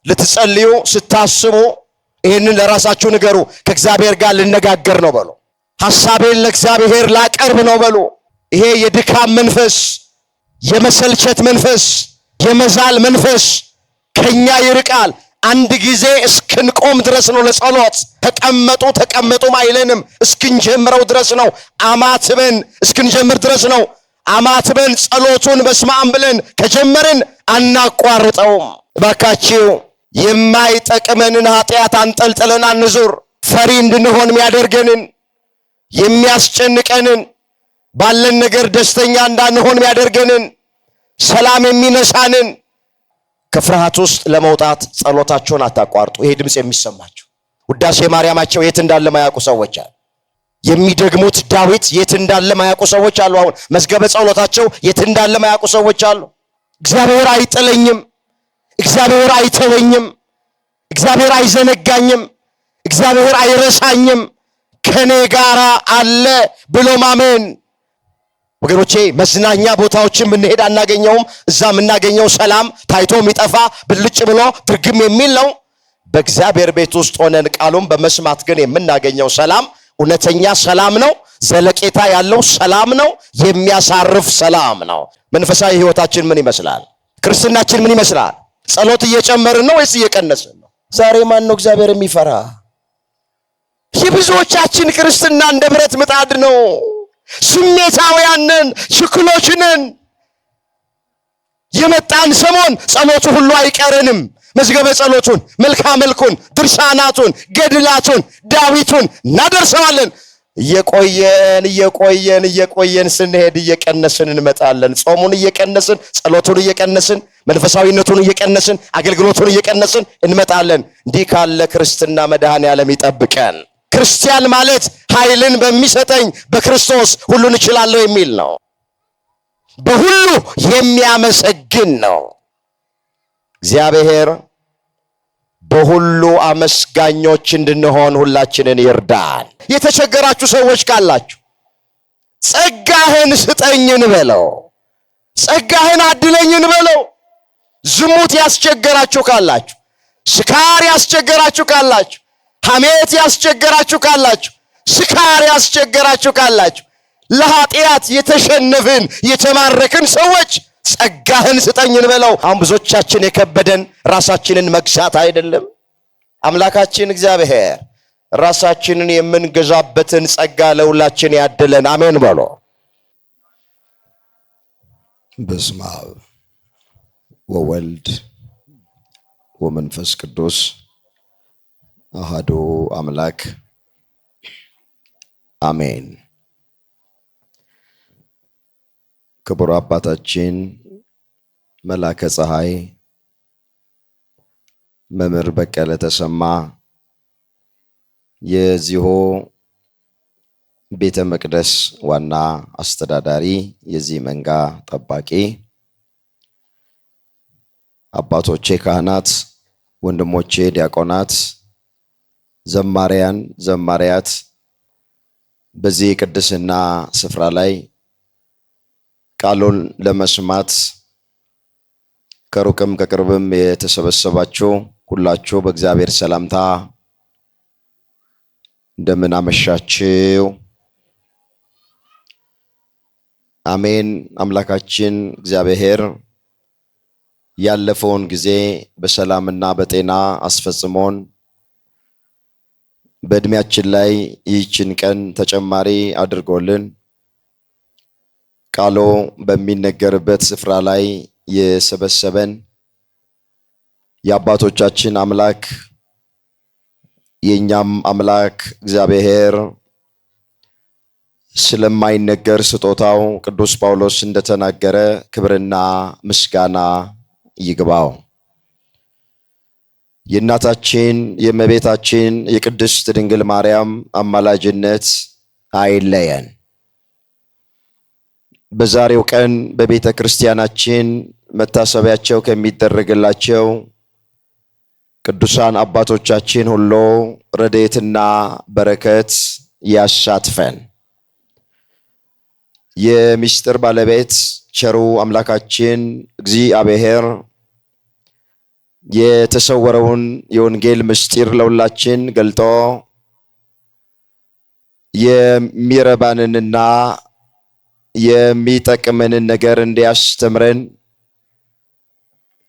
ልትጸልዩ ስታስቡ ይሄንን ለራሳችሁ ንገሩ። ከእግዚአብሔር ጋር ልነጋገር ነው በሉ። ሐሳቤን ለእግዚአብሔር ላቀርብ ነው በሉ። ይሄ የድካም መንፈስ፣ የመሰልቸት መንፈስ፣ የመዛል መንፈስ ከኛ ይርቃል። አንድ ጊዜ እስክንቆም ድረስ ነው ለጸሎት። ተቀመጡ አይለንም፣ እስክንጀምረው ድረስ ነው። አማትበን እስክንጀምር ድረስ ነው። አማትበን ጸሎቱን በስመ አብ ብለን ከጀመርን አናቋርጠውም። እባካችሁ የማይጠቅመንን ኃጢአት አንጠልጥለን አንዙር። ፈሪ እንድንሆን የሚያደርገንን፣ የሚያስጨንቀንን፣ ባለን ነገር ደስተኛ እንዳንሆን የሚያደርገንን፣ ሰላም የሚነሳንን ከፍርሃት ውስጥ ለመውጣት ጸሎታቸውን አታቋርጡ። ይሄ ድምፅ የሚሰማቸው ውዳሴ ማርያማቸው የት እንዳለ ማያውቁ ሰዎች አሉ። የሚደግሙት ዳዊት የት እንዳለ ማያውቁ ሰዎች አሉ። አሁን መዝገበ ጸሎታቸው የት እንዳለ ማያውቁ ሰዎች አሉ። እግዚአብሔር አይጥለኝም፣ እግዚአብሔር አይተወኝም፣ እግዚአብሔር አይዘነጋኝም፣ እግዚአብሔር አይረሳኝም፣ ከኔ ጋራ አለ ብሎ ማመን። ወገኖቼ መዝናኛ ቦታዎችን ብንሄድ አናገኘውም። እዛ የምናገኘው ሰላም ታይቶ የሚጠፋ ብልጭ ብሎ ድርግም የሚል ነው። በእግዚአብሔር ቤት ውስጥ ሆነን ቃሉን በመስማት ግን የምናገኘው ሰላም እውነተኛ ሰላም ነው። ዘለቄታ ያለው ሰላም ነው። የሚያሳርፍ ሰላም ነው። መንፈሳዊ ህይወታችን ምን ይመስላል? ክርስትናችን ምን ይመስላል? ጸሎት እየጨመርን ነው ወይስ እየቀነስን ነው? ዛሬ ማን ነው እግዚአብሔር የሚፈራ? የብዙዎቻችን ክርስትና እንደ ብረት ምጣድ ነው። ስሜታውያንን፣ ችኩሎችንን። የመጣን ሰሞን ጸሎቱ ሁሉ አይቀርንም። መዝገበ ጸሎቱን፣ መልካ መልኩን፣ ድርሳናቱን፣ ገድላቱን፣ ዳዊቱን እናደርሰዋለን። እየቆየን ስንሄድ እየቀነስን እንመጣለን። ጾሙን እየቀነስን፣ ጸሎቱን እየቀነስን፣ መንፈሳዊነቱን እየቀነስን፣ አገልግሎቱን እየቀነስን እንመጣለን። እንዲህ ካለ ክርስትና መድኃኔዓለም ይጠብቀን። ክርስቲያን ማለት ኃይልን በሚሰጠኝ በክርስቶስ ሁሉን እችላለሁ የሚል ነው። በሁሉ የሚያመሰግን ነው። እግዚአብሔር በሁሉ አመስጋኞች እንድንሆን ሁላችንን ይርዳን። የተቸገራችሁ ሰዎች ካላችሁ ጸጋህን ስጠኝን በለው። ጸጋህን አድለኝን በለው። ዝሙት ያስቸገራችሁ ካላችሁ፣ ስካር ያስቸገራችሁ ካላችሁ፣ ሐሜት ያስቸገራችሁ ካላችሁ፣ ስካር ያስቸገራችሁ ካላችሁ፣ ለኃጢአት የተሸነፍን የተማረክን ሰዎች ጸጋህን ስጠኝን በለው። አሁን ብዙዎቻችን የከበደን ራሳችንን መግዛት አይደለም። አምላካችን እግዚአብሔር ራሳችንን የምንገዛበትን ጸጋ ለሁላችን ያድለን። አሜን በሎ። በስመ አብ ወወልድ ወመንፈስ ቅዱስ አሐዱ አምላክ አሜን። ክቡር አባታችን መላከ ፀሐይ መምህር በቀለ ተሰማ የዚሁ ቤተ መቅደስ ዋና አስተዳዳሪ፣ የዚህ መንጋ ጠባቂ፣ አባቶቼ ካህናት፣ ወንድሞቼ ዲያቆናት፣ ዘማሪያን፣ ዘማሪያት በዚህ ቅድስና ስፍራ ላይ ቃሉን ለመስማት ከሩቅም ከቅርብም የተሰበሰባችሁ ሁላችሁ በእግዚአብሔር ሰላምታ እንደምን አመሻችሁ። አሜን። አምላካችን እግዚአብሔር ያለፈውን ጊዜ በሰላምና በጤና አስፈጽሞን በእድሜያችን ላይ ይህችን ቀን ተጨማሪ አድርጎልን ቃሉ በሚነገርበት ስፍራ ላይ የሰበሰበን የአባቶቻችን አምላክ የኛም አምላክ እግዚአብሔር ስለማይነገር ስጦታው ቅዱስ ጳውሎስ እንደተናገረ ክብርና ምስጋና ይግባው። የእናታችን የእመቤታችን የቅድስት ድንግል ማርያም አማላጅነት አይለየን። በዛሬው ቀን በቤተ ክርስቲያናችን መታሰቢያቸው ከሚደረግላቸው ቅዱሳን አባቶቻችን ሁሉ ረድኤትና በረከት ያሳትፈን። የምስጢር ባለቤት ቸሩ አምላካችን እግዚአብሔር የተሰወረውን የወንጌል ምስጢር ለሁላችን ገልጦ የሚረባንንና የሚጠቅመንን ነገር እንዲያስተምረን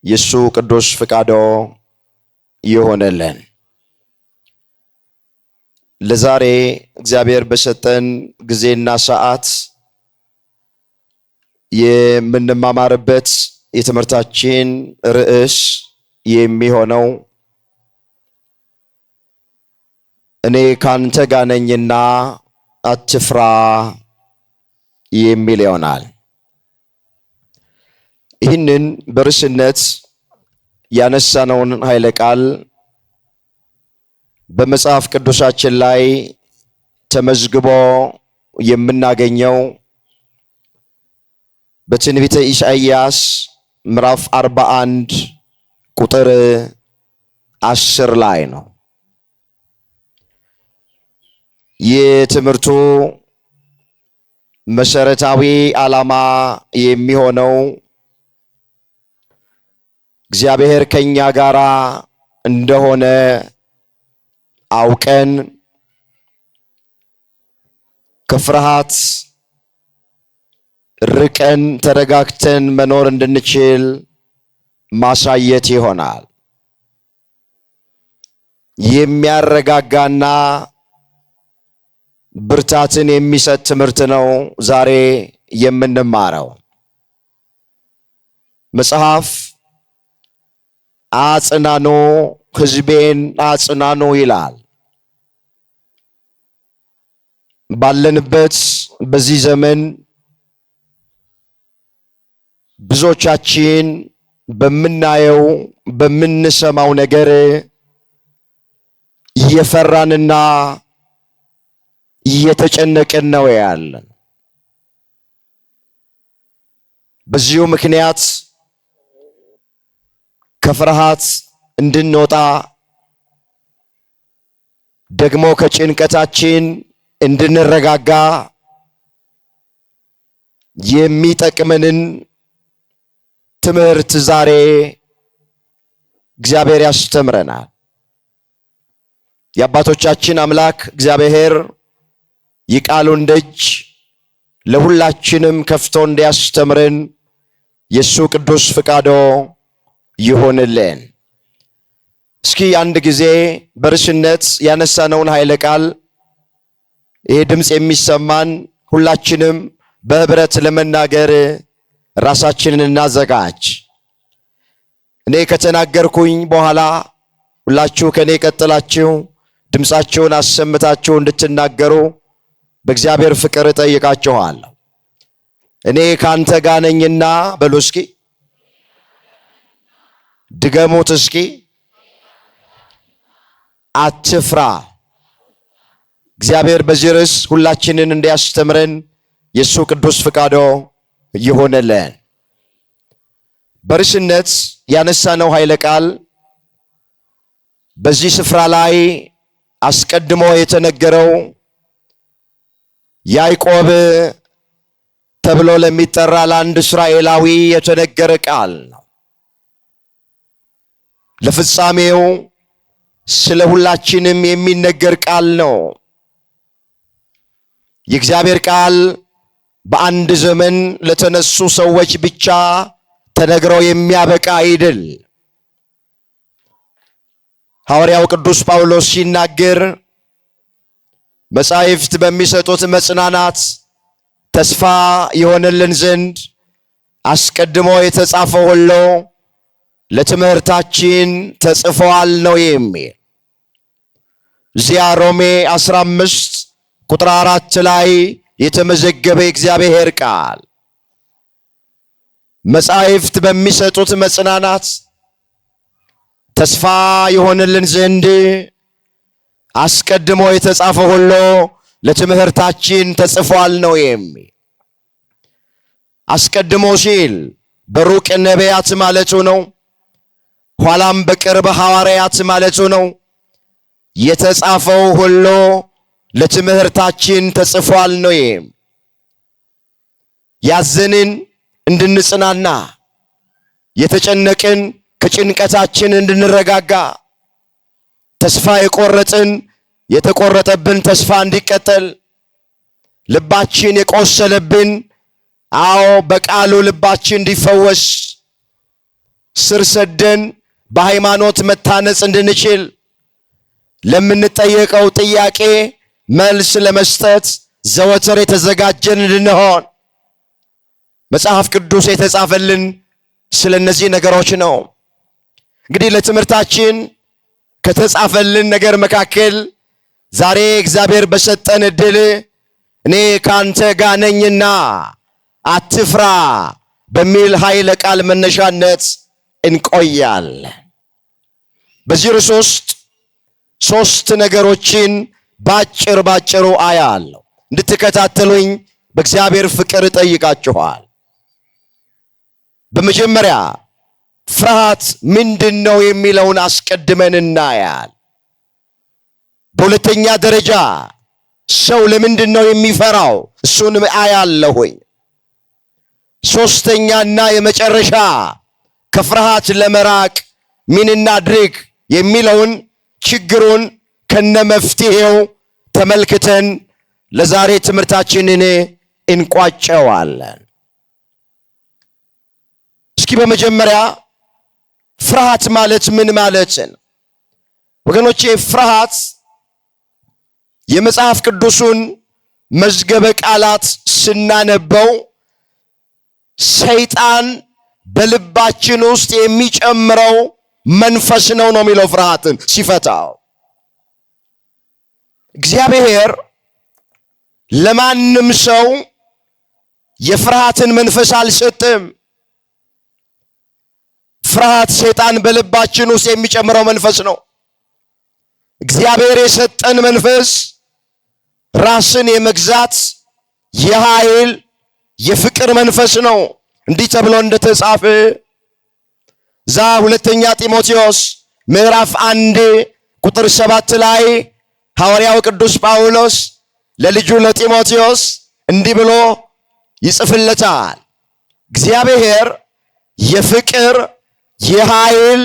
የሱ ቅዱስ ፍቃዶ ይሆነልን። ለዛሬ እግዚአብሔር በሰጠን ጊዜና ሰዓት የምንማማርበት የትምህርታችን ርዕስ የሚሆነው እኔ ካንተ ጋር ነኝና አትፍራ የሚል ይሆናል። ይህንን በርዕስነት ያነሳነውን ኃይለ ቃል በመጽሐፍ ቅዱሳችን ላይ ተመዝግቦ የምናገኘው በትንቢተ ኢሳይያስ ምዕራፍ 41 ቁጥር 10 ላይ ነው። የትምህርቱ መሰረታዊ ዓላማ የሚሆነው እግዚአብሔር ከኛ ጋር እንደሆነ አውቀን ከፍርሃት ርቀን ተረጋግተን መኖር እንድንችል ማሳየት ይሆናል። የሚያረጋጋና ብርታትን የሚሰጥ ትምህርት ነው ዛሬ የምንማረው። መጽሐፍ አጽናኑ ሕዝቤን አጽናኑ ይላል። ባለንበት በዚህ ዘመን ብዙዎቻችን በምናየው በምንሰማው ነገር እየፈራንና እየተጨነቅን ነው ያለን። በዚሁ ምክንያት ከፍርሃት እንድንወጣ ደግሞ ከጭንቀታችን እንድንረጋጋ የሚጠቅመንን ትምህርት ዛሬ እግዚአብሔር ያስተምረናል። የአባቶቻችን አምላክ እግዚአብሔር የቃሉን ደጅ ለሁላችንም ከፍቶ እንዲያስተምረን የሱ ቅዱስ ፍቃዶ ይሆንልን። እስኪ አንድ ጊዜ በርዕስነት ያነሳነውን ኃይለ ቃል ይሄ ድምፅ የሚሰማን ሁላችንም በህብረት ለመናገር ራሳችንን እናዘጋጅ። እኔ ከተናገርኩኝ በኋላ ሁላችሁ ከኔ ቀጥላችሁ ድምፃችሁን አሰምታችሁ እንድትናገሩ በእግዚአብሔር ፍቅር እጠይቃችኋለሁ። እኔ ካንተ ጋር ነኝና በሉ እስኪ ድገሙት እስኪ። አትፍራ። እግዚአብሔር በዚህ ርዕስ ሁላችንን እንዲያስተምረን የሱ ቅዱስ ፍቃዶ ይሆነልን። በርዕስነት ያነሳነው ኃይለ ቃል በዚህ ስፍራ ላይ አስቀድሞ የተነገረው ያዕቆብ ተብሎ ለሚጠራ ለአንድ እስራኤላዊ የተነገረ ቃል ነው። ለፍጻሜው ስለ ሁላችንም የሚነገር ቃል ነው። የእግዚአብሔር ቃል በአንድ ዘመን ለተነሱ ሰዎች ብቻ ተነግሮ የሚያበቃ አይደል። ሐዋርያው ቅዱስ ጳውሎስ ሲናገር መጻሕፍት በሚሰጡት መጽናናት ተስፋ የሆነልን ዘንድ አስቀድሞ የተጻፈው ሁሉ ለትምህርታችን ተጽፏል ነው የሚል። እዚያ ሮሜ 15 ቁጥር 4 ላይ የተመዘገበ የእግዚአብሔር ቃል መጻሕፍት በሚሰጡት መጽናናት ተስፋ የሆነልን ዘንድ አስቀድሞ የተጻፈ ሁሉ ለትምህርታችን ተጽፏል ነው የሚል። አስቀድሞ ሲል በሩቅ ነቢያት ማለቱ ነው። ኋላም በቅርብ ሐዋርያት ማለቱ ነው። የተጻፈው ሁሉ ለትምህርታችን ተጽፏል ነው የሚል። ያዘንን እንድንጽናና፣ የተጨነቅን ከጭንቀታችን እንድንረጋጋ፣ ተስፋ የቆረጥን የተቆረጠብን ተስፋ እንዲቀጠል፣ ልባችን የቆሰለብን በቃሉ ልባችን እንዲፈወስ፣ ስር ሰደን በሃይማኖት መታነጽ እንድንችል፣ ለምንጠየቀው ጥያቄ መልስ ለመስጠት ዘወትር የተዘጋጀን እንድንሆን መጽሐፍ ቅዱስ የተጻፈልን ስለ እነዚህ ነገሮች ነው። እንግዲህ ለትምህርታችን ከተጻፈልን ነገር መካከል ዛሬ እግዚአብሔር በሰጠን ዕድል እኔ ካንተ ጋር ነኝና አትፍራ በሚል ኃይለ ቃል መነሻነት እንቆያለን። በዚህ ርዕስ ውስጥ 3 ነገሮችን ባጭሩ አያለሁ። እንድትከታተሉኝ በእግዚአብሔር ፍቅር እጠይቃችኋል። በመጀመሪያ ፍርሃት ምንድነው የሚለውን አስቀድመን እናያል። በሁለተኛ ደረጃ ሰው ለምንድነው የሚፈራው? እሱንም አያለሁኝ። ሶስተኛና የመጨረሻ ከፍርሃት ለመራቅ ምን እናድርግ የሚለውን ችግሩን ከነመፍትሄው ተመልክተን ለዛሬ ትምህርታችንን እንቋጨዋለን። እስኪ በመጀመሪያ ፍርሃት ማለት ምን ማለት ነው? ወገኖቼ ፍርሃት የመጽሐፍ ቅዱሱን መዝገበ ቃላት ስናነበው ሰይጣን በልባችን ውስጥ የሚጨምረው መንፈስ ነው የሚለው ፍርሃትን ሲፈታው። እግዚአብሔር ለማንም ሰው የፍርሃትን መንፈስ አልሰጠም። ፍርሃት ሰይጣን በልባችን ውስጥ የሚጨምረው መንፈስ ነው። እግዚአብሔር የሰጠን መንፈስ ራስን የመግዛት የኃይል የፍቅር መንፈስ ነው። እንዲህ ተብሎ እንደተጻፈ ሁለተኛ ጢሞቴዎስ ምዕራፍ 1 ቁጥር 7 ላይ ሐዋርያው ቅዱስ ጳውሎስ ለልጁ ለጢሞቴዎስ እንዲህ ብሎ ይጽፍለታል። እግዚአብሔር የፍቅር የኃይል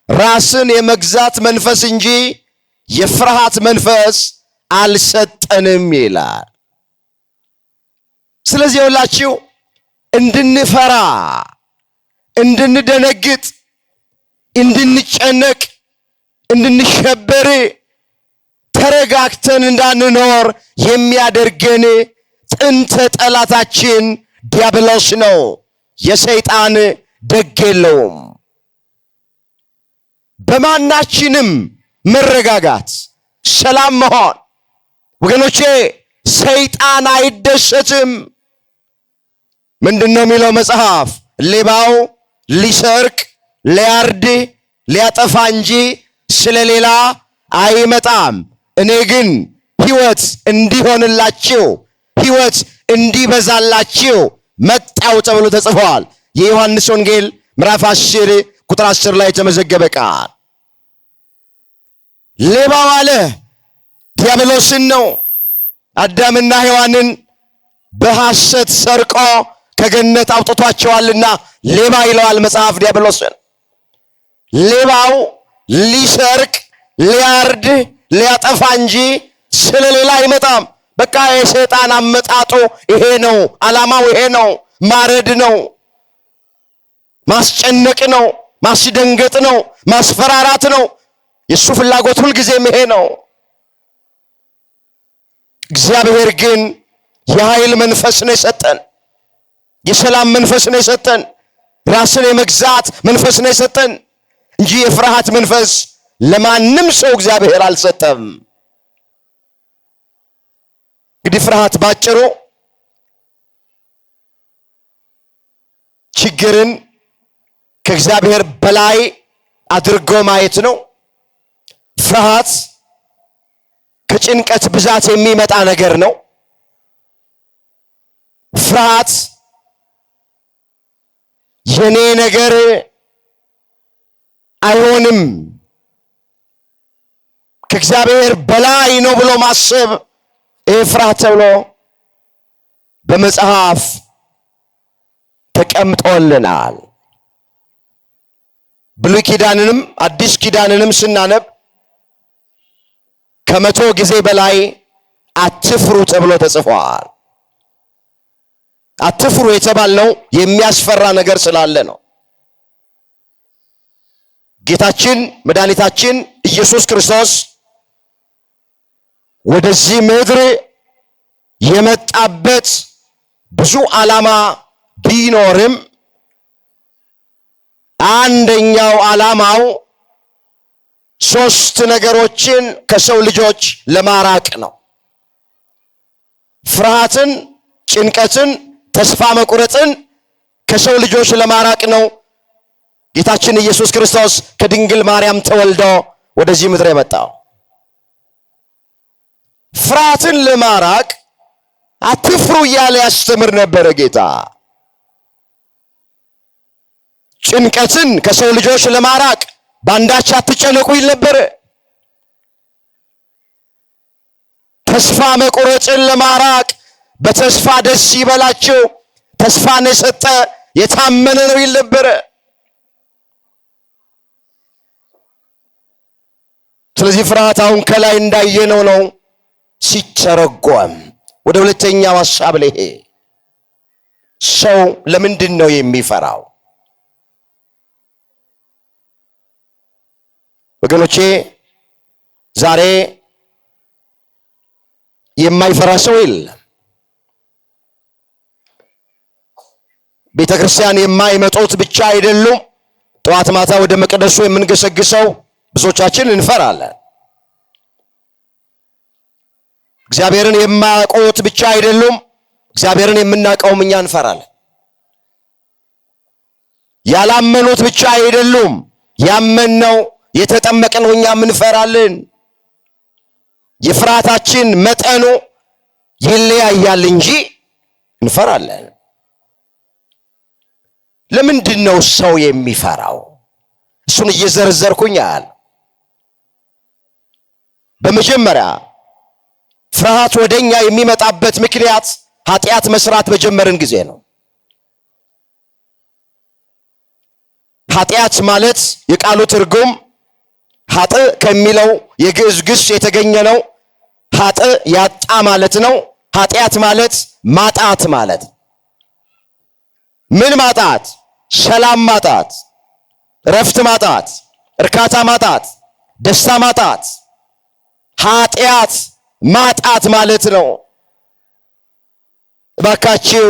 ራስን የመግዛት መንፈስ እንጂ የፍርሃት መንፈስ አልሰጠንም ይላል። ስለዚህ ሁላችሁ እንድንፈራ፣ እንድንደነግጥ፣ እንድንጨነቅ፣ እንድንሸበር፣ ተረጋግተን እንዳንኖር የሚያደርገን ጥንተ ጠላታችን ዲያብሎስ ነው። የሰይጣን ደግ የለውም። በማናችንም መረጋጋት፣ ሰላም መሆን ወገኖቼ ሰይጣን አይደሰትም። ምንድነው የሚለው መጽሐፍ? ሌባው ሊሰርቅ ሊያርድ ሊያጠፋ እንጂ ስለሌላ አይመጣም፣ እኔ ግን ሕይወት እንዲሆንላችሁ ሕይወት እንዲበዛላችሁ መጣው ተብሎ ተጽፏል። የዮሐንስ ወንጌል ምዕራፍ 10 ቁጥር 10 ላይ የተመዘገበ ቃል። ሌባው አለ ዲያብሎስን ነው። አዳምና ሔዋንን በሐሰት ሰርቆ ከገነት አውጥቷቸዋልና ሌባ ይለዋል መጽሐፍ ዲያብሎስን። ሌባው ሊሰርቅ ሊያርድ ሊያጠፋ እንጂ ስለሌላ አይመጣም። በቃ የሰይጣን አመጣጡ ይሄ ነው፣ ዓላማው ይሄ ነው። ማረድ ነው፣ ማስጨነቅ ነው፣ ማስደንገጥ ነው፣ ማስፈራራት ነው። የሱ ፍላጎት ሁልጊዜም ይሄ ነው። እግዚአብሔር ግን የኃይል መንፈስ ነው የሰጠን፣ የሰላም መንፈስ ነው የሰጠን፣ ራስን የመግዛት መንፈስ ነው የሰጠን እንጂ የፍርሃት መንፈስ ለማንም ሰው እግዚአብሔር አልሰጠም። እንግዲህ ፍርሃት ባጭሩ ችግርን ከእግዚአብሔር በላይ አድርጎ ማየት ነው። ፍርሃት ከጭንቀት ብዛት የሚመጣ ነገር ነው። ፍርሃት የኔ ነገር አይሆንም ከእግዚአብሔር በላይ ነው ብሎ ማሰብ ይህ ፍርሃት ተብሎ በመጽሐፍ ተቀምጦልናል። ብሉይ ኪዳንንም አዲስ ኪዳንንም ስናነብ ከ100 ጊዜ በላይ አትፍሩ ተብሎ ተጽፏል። አትፍሩ የተባልነው የሚያስፈራ ነገር ስላለ ነው። ጌታችን መድኃኒታችን ኢየሱስ ክርስቶስ ወደዚህ ምድር የመጣበት ብዙ ዓላማ ቢኖርም አንደኛው ዓላማው 3 ነገሮችን ከሰው ልጆች ለማራቅ ነው። ፍርሃትን፣ ጭንቀትን፣ ተስፋ መቁረጥን ከሰው ልጆች ለማራቅ ነው ጌታችን ኢየሱስ ክርስቶስ ከድንግል ማርያም ተወልዶ ወደዚህ ምድር የመጣው። ፍርሃትን ለማራቅ አትፍሩ እያለ ያስተምር ነበረ ጌታ። ጭንቀትን ከሰው ልጆች ለማራቅ ባንዳች አትጨነቁ ይል ነበር። ተስፋ መቁረጥን ለማራቅ በተስፋ ደስ ይበላቸው፣ ተስፋን የሰጠ የታመነ ነው ይል ነበር። ስለዚህ ፍርሃት አሁን ከላይ እንዳየነው ነው ሲተረጎም ወደ ሁለተኛው ሐሳብ ላይ ሰው ለምንድን ነው የሚፈራው? ወገኖቼ ዛሬ የማይፈራ ሰው የለም። ቤተ ክርስቲያን የማይመጡት ብቻ አይደሉም። ጠዋት ማታ ወደ መቅደሱ የምንገሰግሰው ብዙዎቻችን እንፈራለን። እግዚአብሔርን የማያውቁት ብቻ አይደሉም። እግዚአብሔርን የምናውቀውም እኛ እንፈራለን። ያላመኑት ብቻ አይደሉም። ያመንነው የተጠመቅነው እኛም እንፈራለን። የፍርሃታችን መጠኑ ይለያያል እንጂ እንፈራለን። ለምንድን ነው ሰው የሚፈራው? እሱን እየዘረዘርኩኝ አለ። በመጀመሪያ ፍርሃት ወደኛ የሚመጣበት ምክንያት ኃጢአት መስራት በጀመርን ጊዜ ነው። ኃጢአት ማለት የቃሉ ትርጉም ኃጥ ከሚለው የግዕዝ ግስ የተገኘ ነው። ኃጥ ያጣ ማለት ነው። ኃጢአት ማለት ማጣት ማለት። ምን ማጣት? ሰላም ማጣት፣ ረፍት ማጣት፣ እርካታ ማጣት፣ ደስታ ማጣት፣ ኃጢአት ማጣት ማለት ነው። እባካችሁ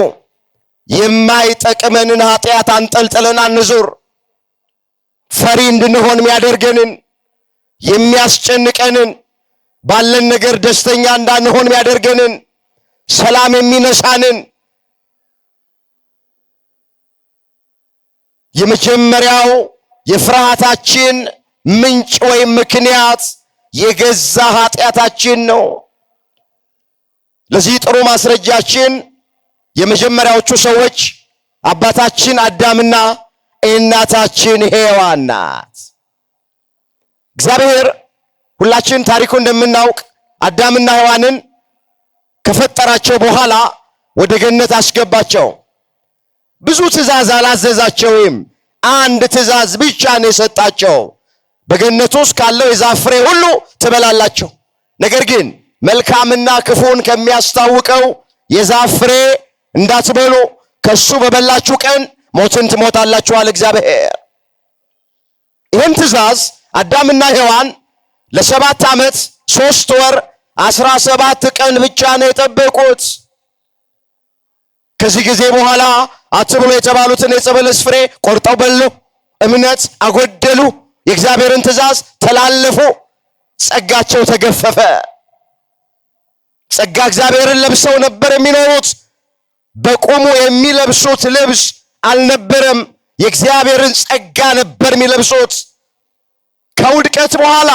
የማይጠቅመንን ኃጢአት አንጠልጥለን አንዙር። ፈሪ እንድንሆን የሚያደርገንን የሚያስጨንቀንን ባለን ነገር ደስተኛ እንዳንሆን የሚያደርገንን ሰላም የሚነሳንን የመጀመሪያው የፍርሃታችን ምንጭ ወይም ምክንያት የገዛ ኃጢአታችን ነው። ለዚህ ጥሩ ማስረጃችን የመጀመሪያዎቹ ሰዎች አባታችን አዳምና እናታችን ሔዋን ናት። እግዚአብሔር ሁላችን ታሪኩ እንደምናውቅ አዳምና ሔዋንን ከፈጠራቸው በኋላ ወደ ገነት አስገባቸው። ብዙ ትእዛዝ አላዘዛቸውም። አንድ ትእዛዝ ብቻ ነው የሰጣቸው። በገነት ውስጥ ካለው የዛፍ ፍሬ ሁሉ ትበላላችሁ፣ ነገር ግን መልካምና ክፉን ከሚያስታውቀው የዛፍ ፍሬ እንዳትበሉ፣ ከሱ በበላችሁ ቀን ሞትን ትሞታላችሁ አለ እግዚአብሔር። ይህን ትእዛዝ አዳምና ሔዋን ለ7 ዓመት 3 ወር 17 ቀን ብቻ ነው የጠበቁት። ከዚህ ጊዜ በኋላ አትብሉ የተባሉትን የዕፀ በለስ ፍሬ ቆርጠው በሉ፣ እምነት አጎደሉ፣ የእግዚአብሔርን ትእዛዝ ተላለፉ፣ ጸጋቸው ተገፈፈ። ጸጋ እግዚአብሔርን ለብሰው ነበር የሚኖሩት። በቁሙ የሚለብሱት ልብስ አልነበረም፣ የእግዚአብሔርን ጸጋ ነበር የሚለብሱት። ከውድቀት በኋላ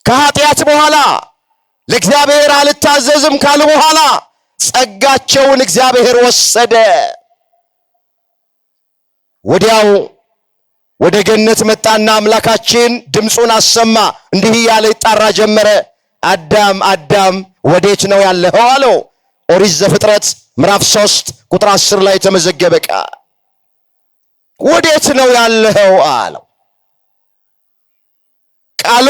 ከኃጢአት በኋላ ለእግዚአብሔር አልታዘዝም ካሉ በኋላ ጸጋቸውን እግዚአብሔር ወሰደ። ወዲያው ወደ ገነት መጣና አምላካችን ድምፁን አሰማ። እንዲህ እያለ ይጣራ ጀመረ። አዳም አዳም ወዴት ነው ያለኸው አለው። ኦሪት ዘፍጥረት ምዕራፍ 3 ቁጥር 10 ላይ ተመዘገበ ቃል። ወዴት ነው ያለኸው አለው። ቃሉ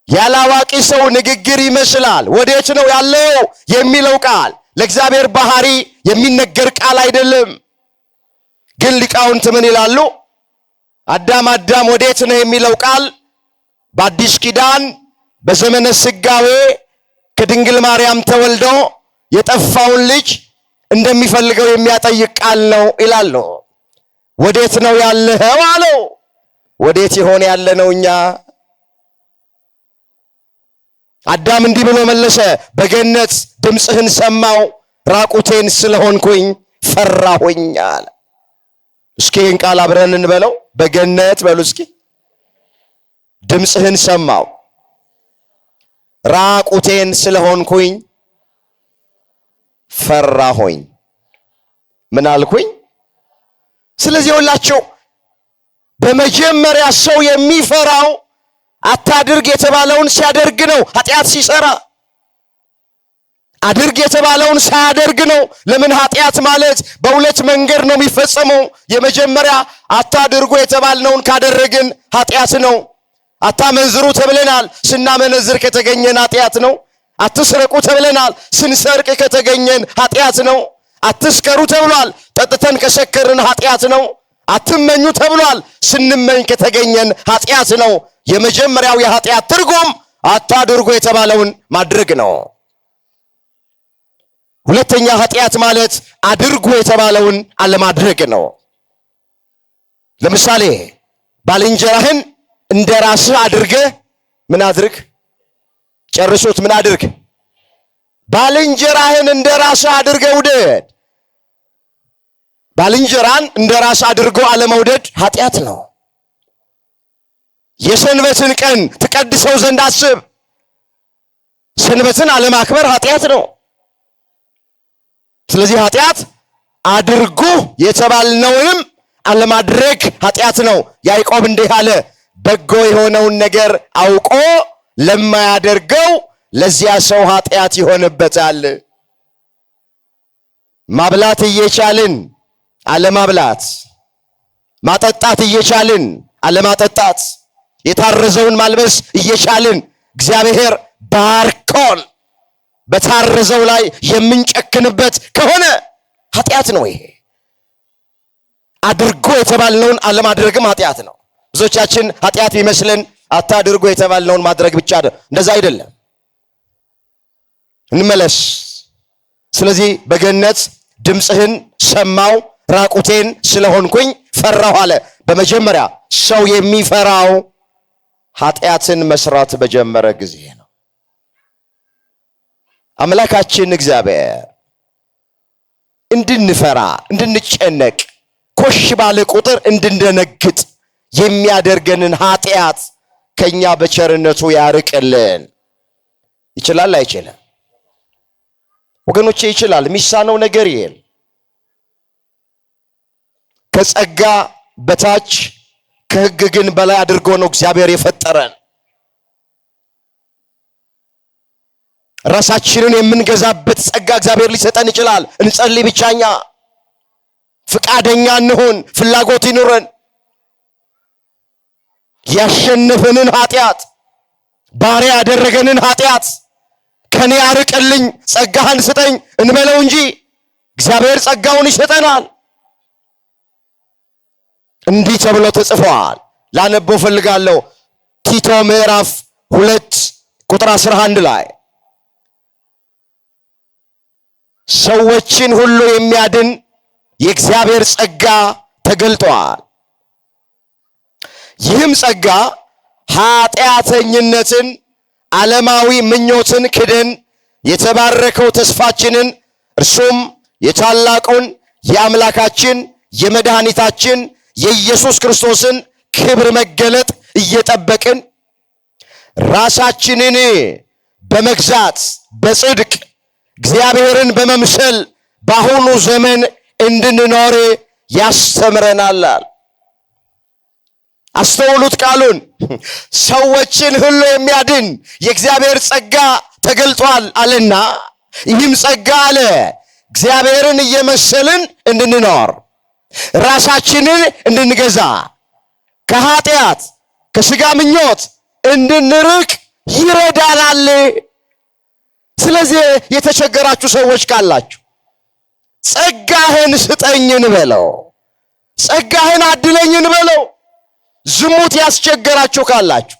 ያላዋቂ ሰው ንግግር ይመስላል። ወዴት ነው ያለው የሚለው ቃል ለእግዚአብሔር ባህሪ የሚነገር ቃል አይደለም። ግን ሊቃውንት ምን ይላሉ? አዳም አዳም ወዴት ነው የሚለው ቃል በአዲስ ኪዳን በዘመነ ስጋዌ ከድንግል ማርያም ተወልዶ የጠፋውን ልጅ እንደሚፈልገው የሚያጠይቅ ቃል ነው ይላሉ። ወዴት ነው ያለኸው አለው። ወዴት ይሆን ያለነው እኛ? አዳም እንዲህ ብሎ መለሰ፣ በገነት ድምፅህን ሰማው፣ ራቁቴን ስለሆንኩኝ ፈራሁኝ አለ። እስኪ ይህን ቃል አብረን እንበለው። በገነት በሉ እስኪ። ድምፅህን ሰማው፣ ራቁቴን ስለሆንኩኝ ፈራሁኝ። ምን አልኩኝ? ስለዚህ ሁላችሁ በመጀመሪያ ሰው የሚፈራው አታድርግ የተባለውን ሲያደርግ ነው። ኃጢአት ሲሰራ አድርግ የተባለውን ሳያደርግ ነው። ለምን? ኃጢአት ማለት በሁለት መንገድ ነው የሚፈጸመው። የመጀመሪያ አታድርጉ የተባልነውን ካደረግን ኃጢአት ነው። አታመንዝሩ ተብለናል፣ ስናመነዝር ከተገኘን ኃጢአት ነው። አትስረቁ ተብለናል፣ ስንሰርቅ ከተገኘን ኃጢአት ነው። አትስከሩ ተብሏል፣ ጠጥተን ከሰከርን ኃጢአት ነው። አትመኙ ተብሏል፣ ስንመኝ ከተገኘን ኃጢአት ነው። የመጀመሪያው የኃጢአት ትርጉም አታድርጉ የተባለውን ማድረግ ነው። ሁለተኛ ኃጢአት ማለት አድርጉ የተባለውን አለማድረግ ነው። ለምሳሌ ባልንጀራህን እንደ ራስህ አድርገህ ምን አድርግ? ጨርሱት። ምን አድርግ? ባልንጀራህን እንደ ራስህ አድርገህ ውደድ። ባልንጀራን እንደ ራስህ አድርጎ አለመውደድ ኃጢአት ነው። የሰንበትን ቀን ትቀድሰው ዘንድ አስብ። ሰንበትን አለማክበር ኃጢአት ነው። ስለዚህ ኃጢአት አድርጉ የተባልነውንም አለማድረግ ኃጢአት ነው። ያዕቆብ እንዲህ አለ፣ በጎ የሆነውን ነገር አውቆ ለማያደርገው ለዚያ ሰው ኃጢአት ይሆንበታል። ማብላት እየቻልን አለማብላት፣ ማጠጣት እየቻልን አለማጠጣት፣ የታረዘውን ማልበስ እየቻልን እግዚአብሔር ባርኮን በታረዘው ላይ የምንጨክንበት ከሆነ ኃጢአት ነው። ይሄ አድርጎ የተባልነውን አለማድረግም ኃጢአት ነው። ብዙዎቻችን ኃጢአት ቢመስልን አታድርጎ የተባልነውን ማድረግ ብቻ እንደዛ አይደለም። እንመለስ። ስለዚህ በገነት ድምፅህን ሰማው፣ ራቁቴን ስለሆንኩኝ ፈራሁ አለ። በመጀመሪያ ሰው የሚፈራው ኃጢአትን መስራት በጀመረ ጊዜ ነው። አምላካችን እግዚአብሔር እንድንፈራ፣ እንድንጨነቅ፣ ኮሽ ባለ ቁጥር እንድንደነግጥ የሚያደርገንን ኃጢአት ከኛ በቸርነቱ ያርቅልን። ይችላል አይችልም? ወገኖቼ ይችላል። የሚሳነው ነገር የለም። ከጸጋ በታች ከሕግ ግን በላይ አድርጎ ነው እግዚአብሔር የፈጠረን። ራሳችንን የምንገዛበት ጸጋ እግዚአብሔር ሊሰጠን ይችላል። እንጸልይ ብቻኛ፣ ፍቃደኛ እንሁን፣ ፍላጎት ይኑረን። ያሸነፈንን ኃጢአት፣ ባሪያ ያደረገንን ኃጢአት ከኔ አርቅልኝ፣ ጸጋህን ስጠኝ እንበለው እንጂ እግዚአብሔር ጸጋውን ይሰጠናል። እንዲህ ተብሎ ተጽፏል። ላነበው ፈልጋለሁ። ቲቶ ምዕራፍ 2 ቁጥር 11 ላይ ሰዎችን ሁሉ የሚያድን የእግዚአብሔር ጸጋ ተገልጧል። ይህም ጸጋ ኃጢአተኝነትን፣ ዓለማዊ ምኞትን ክደን የተባረከው ተስፋችንን እርሱም የታላቁን የአምላካችን የመድኃኒታችን የኢየሱስ ክርስቶስን ክብር መገለጥ እየጠበቅን ራሳችንን በመግዛት በጽድቅ እግዚአብሔርን በመምሰል በአሁኑ ዘመን እንድንኖር ያስተምረናል። አስተውሉት ቃሉን። ሰዎችን ሁሉ የሚያድን የእግዚአብሔር ጸጋ ተገልጧል አለና ይህም ጸጋ አለ እግዚአብሔርን እየመሰልን እንድንኖር፣ ራሳችንን እንድንገዛ፣ ከኃጢአት ከሥጋ ምኞት እንድንርቅ ይረዳናል። ስለዚህ የተቸገራችሁ ሰዎች ካላችሁ ጸጋህን ስጠኝን በለው፣ ጸጋህን አድለኝን በለው። ዝሙት ያስቸገራችሁ ካላችሁ፣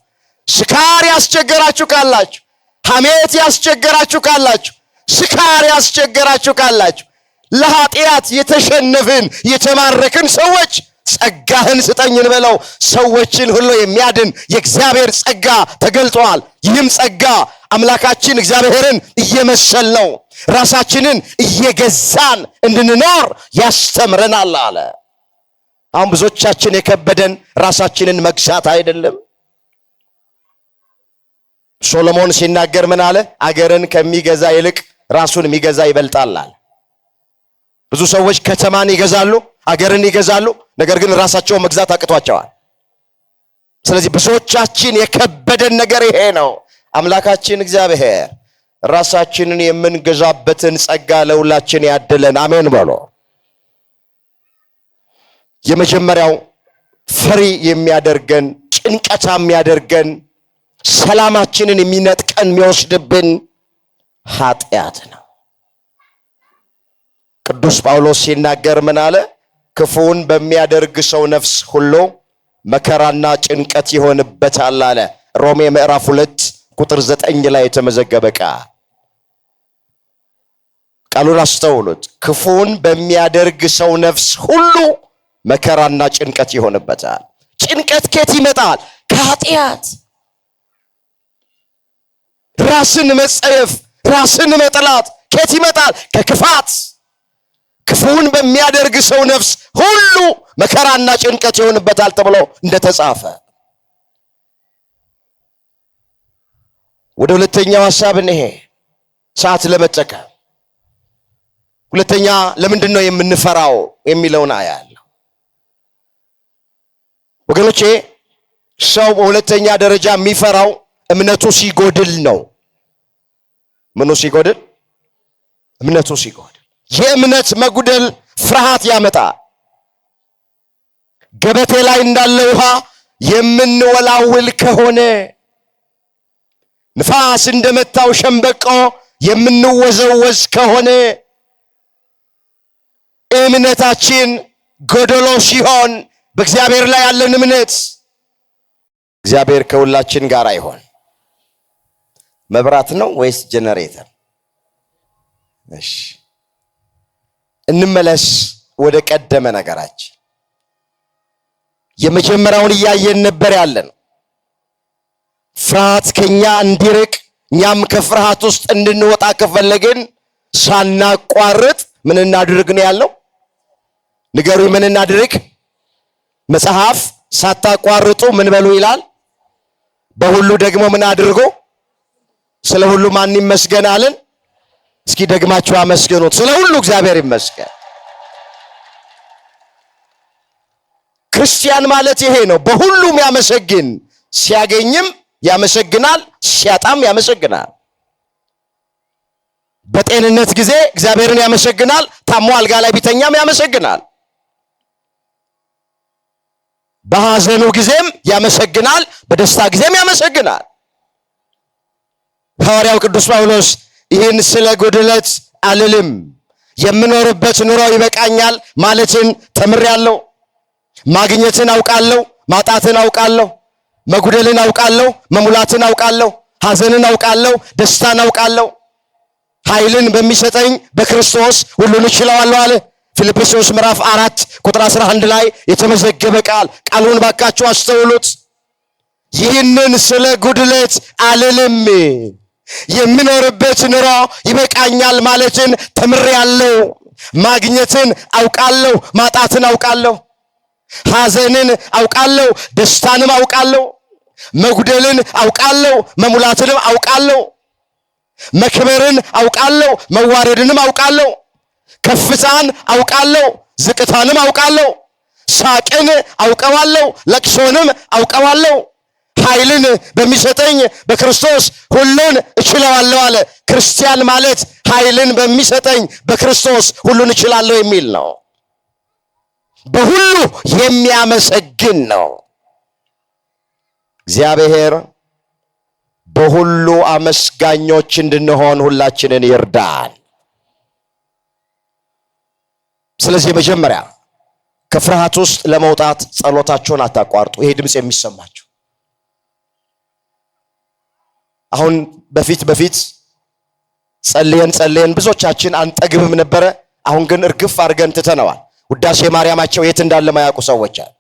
ስካር ያስቸገራችሁ ካላችሁ፣ ሐሜት ያስቸገራችሁ ካላችሁ፣ ስካር ያስቸገራችሁ ካላችሁ፣ ለኃጢአት የተሸነፍን የተማረክን ሰዎች ጸጋህን ስጠኝን በለው። ሰዎችን ሁሉ የሚያድን የእግዚአብሔር ጸጋ ተገልጧል። ይህም ጸጋ አምላካችን እግዚአብሔርን እየመሰል ነው ራሳችንን እየገዛን እንድንኖር ያስተምረናል አለ። አሁን ብዙዎቻችን የከበደን ራሳችንን መግዛት አይደለም። ሶሎሞን ሲናገር ምን አለ? አገርን ከሚገዛ ይልቅ ራሱን የሚገዛ ይበልጣል አለ። ብዙ ሰዎች ከተማን ይገዛሉ፣ አገርን ይገዛሉ፣ ነገር ግን ራሳቸውን መግዛት አቅቷቸዋል። ስለዚህ ብዙዎቻችን የከበደን ነገር ይሄ ነው። አምላካችን እግዚአብሔር ራሳችንን የምንገዛበትን ጸጋ ለሁላችን ያድለን። አሜን በሎ። የመጀመሪያው ፈሪ የሚያደርገን፣ ጭንቀታ የሚያደርገን፣ ሰላማችንን የሚነጥቀን የሚወስድብን ኃጢአት ነው። ቅዱስ ጳውሎስ ሲናገር ምን አለ? ክፉውን በሚያደርግ ሰው ነፍስ ሁሉ መከራና ጭንቀት ይሆንበታል አለ። ሮሜ ምዕራፍ 2 ቁጥር 9 ላይ የተመዘገበ ቃሉን አስተውሉት። ክፉውን በሚያደርግ ሰው ነፍስ ሁሉ መከራና ጭንቀት ይሆንበታል። ጭንቀት ከየት ይመጣል? ከኃጢአት። ራስን መጸየፍ፣ ራስን መጥላት ከየት ይመጣል? ከክፋት። ክፉውን በሚያደርግ ሰው ነፍስ ሁሉ መከራና ጭንቀት ይሆንበታል ተብሎ እንደተጻፈ። ወደ ሁለተኛው ሐሳብ እንሄ ሰዓት ለመጠቀም። ሁለተኛ ለምንድን ነው የምንፈራው የሚለውን አያለሁ። ወገኖቼ ሰው በሁለተኛ ደረጃ የሚፈራው እምነቱ ሲጎድል ነው። ምኑ ሲጎድል? እምነቱ ሲጎድል። የእምነት መጉደል ፍርሃት ያመጣል። ገበቴ ላይ እንዳለ ውሃ የምንወላውል ከሆነ፣ ንፋስ እንደመታው ሸምበቆ የምንወዘወዝ ከሆነ፣ እምነታችን ጎደሎ ሲሆን በእግዚአብሔር ላይ ያለን እምነት እግዚአብሔር ከሁላችን ጋር አይሆን። መብራት ነው ወይስ ጀነሬተር? እሺ እንመለስ ወደ ቀደመ ነገራችን። የመጀመሪያውን እያየን ነበር ያለን። ፍርሃት ከኛ እንዲርቅ እኛም ከፍርሃት ውስጥ እንድንወጣ ከፈለግን ሳናቋርጥ ምን እናድርግ ነው ያለው? ንገሩኝ፣ ምን እናድርግ? መጽሐፍ ሳታቋርጡ ምን በሉ ይላል? በሁሉ ደግሞ ምን አድርጎ? ስለ ሁሉ ማን ይመስገን አለን? እስኪ ደግማችሁ አመስግኑት። ስለ ሁሉ እግዚአብሔር ይመስገን። ክርስቲያን ማለት ይሄ ነው። በሁሉም ያመሰግን፣ ሲያገኝም ያመሰግናል፣ ሲያጣም ያመሰግናል። በጤንነት ጊዜ እግዚአብሔርን ያመሰግናል፣ ታሞ አልጋ ላይ ቢተኛም ያመሰግናል። በሐዘኑ ጊዜም ያመሰግናል፣ በደስታ ጊዜም ያመሰግናል። ሐዋርያው ቅዱስ ጳውሎስ ይህን ስለ ጉድለት አልልም፣ የምኖርበት ኑሮ ይበቃኛል ማለትን ተምሬያለሁ። ማግኘትን አውቃለሁ፣ ማጣትን አውቃለሁ፣ መጉደልን አውቃለሁ፣ መሙላትን አውቃለሁ፣ ሐዘንን አውቃለሁ፣ ደስታን አውቃለሁ። ኃይልን በሚሰጠኝ በክርስቶስ ሁሉን እችለዋለሁ አለ። ፊልጵስዩስ ምዕራፍ 4 ቁጥር 11 ላይ የተመዘገበ ቃሉን ባካችሁ አስተውሉት። ይህንን ስለ ጉድለት አልልም፣ የምኖርበት ኑሮ ይበቃኛል ማለትን ተምሬያለሁ። ማግኘትን አውቃለሁ፣ ማጣትን አውቃለሁ፣ ሐዘንን አውቃለሁ፣ ደስታንም አውቃለሁ፣ መጉደልን አውቃለሁ፣ መሙላትንም አውቃለሁ፣ መክበርን አውቃለሁ፣ መዋረድንም አውቃለሁ፣ ከፍታን አውቃለሁ፣ ዝቅታንም አውቃለሁ፣ ሳቅን አውቀዋለሁ፣ ለቅሶንም አውቀዋለሁ። ኃይልን በሚሰጠኝ በክርስቶስ ሁሉን እችለዋለሁ አለ። ክርስቲያን ማለት ኃይልን በሚሰጠኝ በክርስቶስ ሁሉን እችላለሁ የሚል ነው። በሁሉ የሚያመሰግን ነው። እግዚአብሔር በሁሉ አመስጋኞች እንድንሆን ሁላችንን ይርዳን። ስለዚህ መጀመሪያ ከፍርሃት ውስጥ ለመውጣት ጸሎታችሁን አታቋርጡ። ይሄ ድምጽ የሚሰማችሁ አሁን በፊት ጸልየን ብዙዎቻችን አንጠግብም ነበረ። አሁን ግን እርግፍ አድርገን ትተነዋል። ውዳሴ ማርያማቸው የት እንዳለ ማያውቁ ሰዎች አሉ።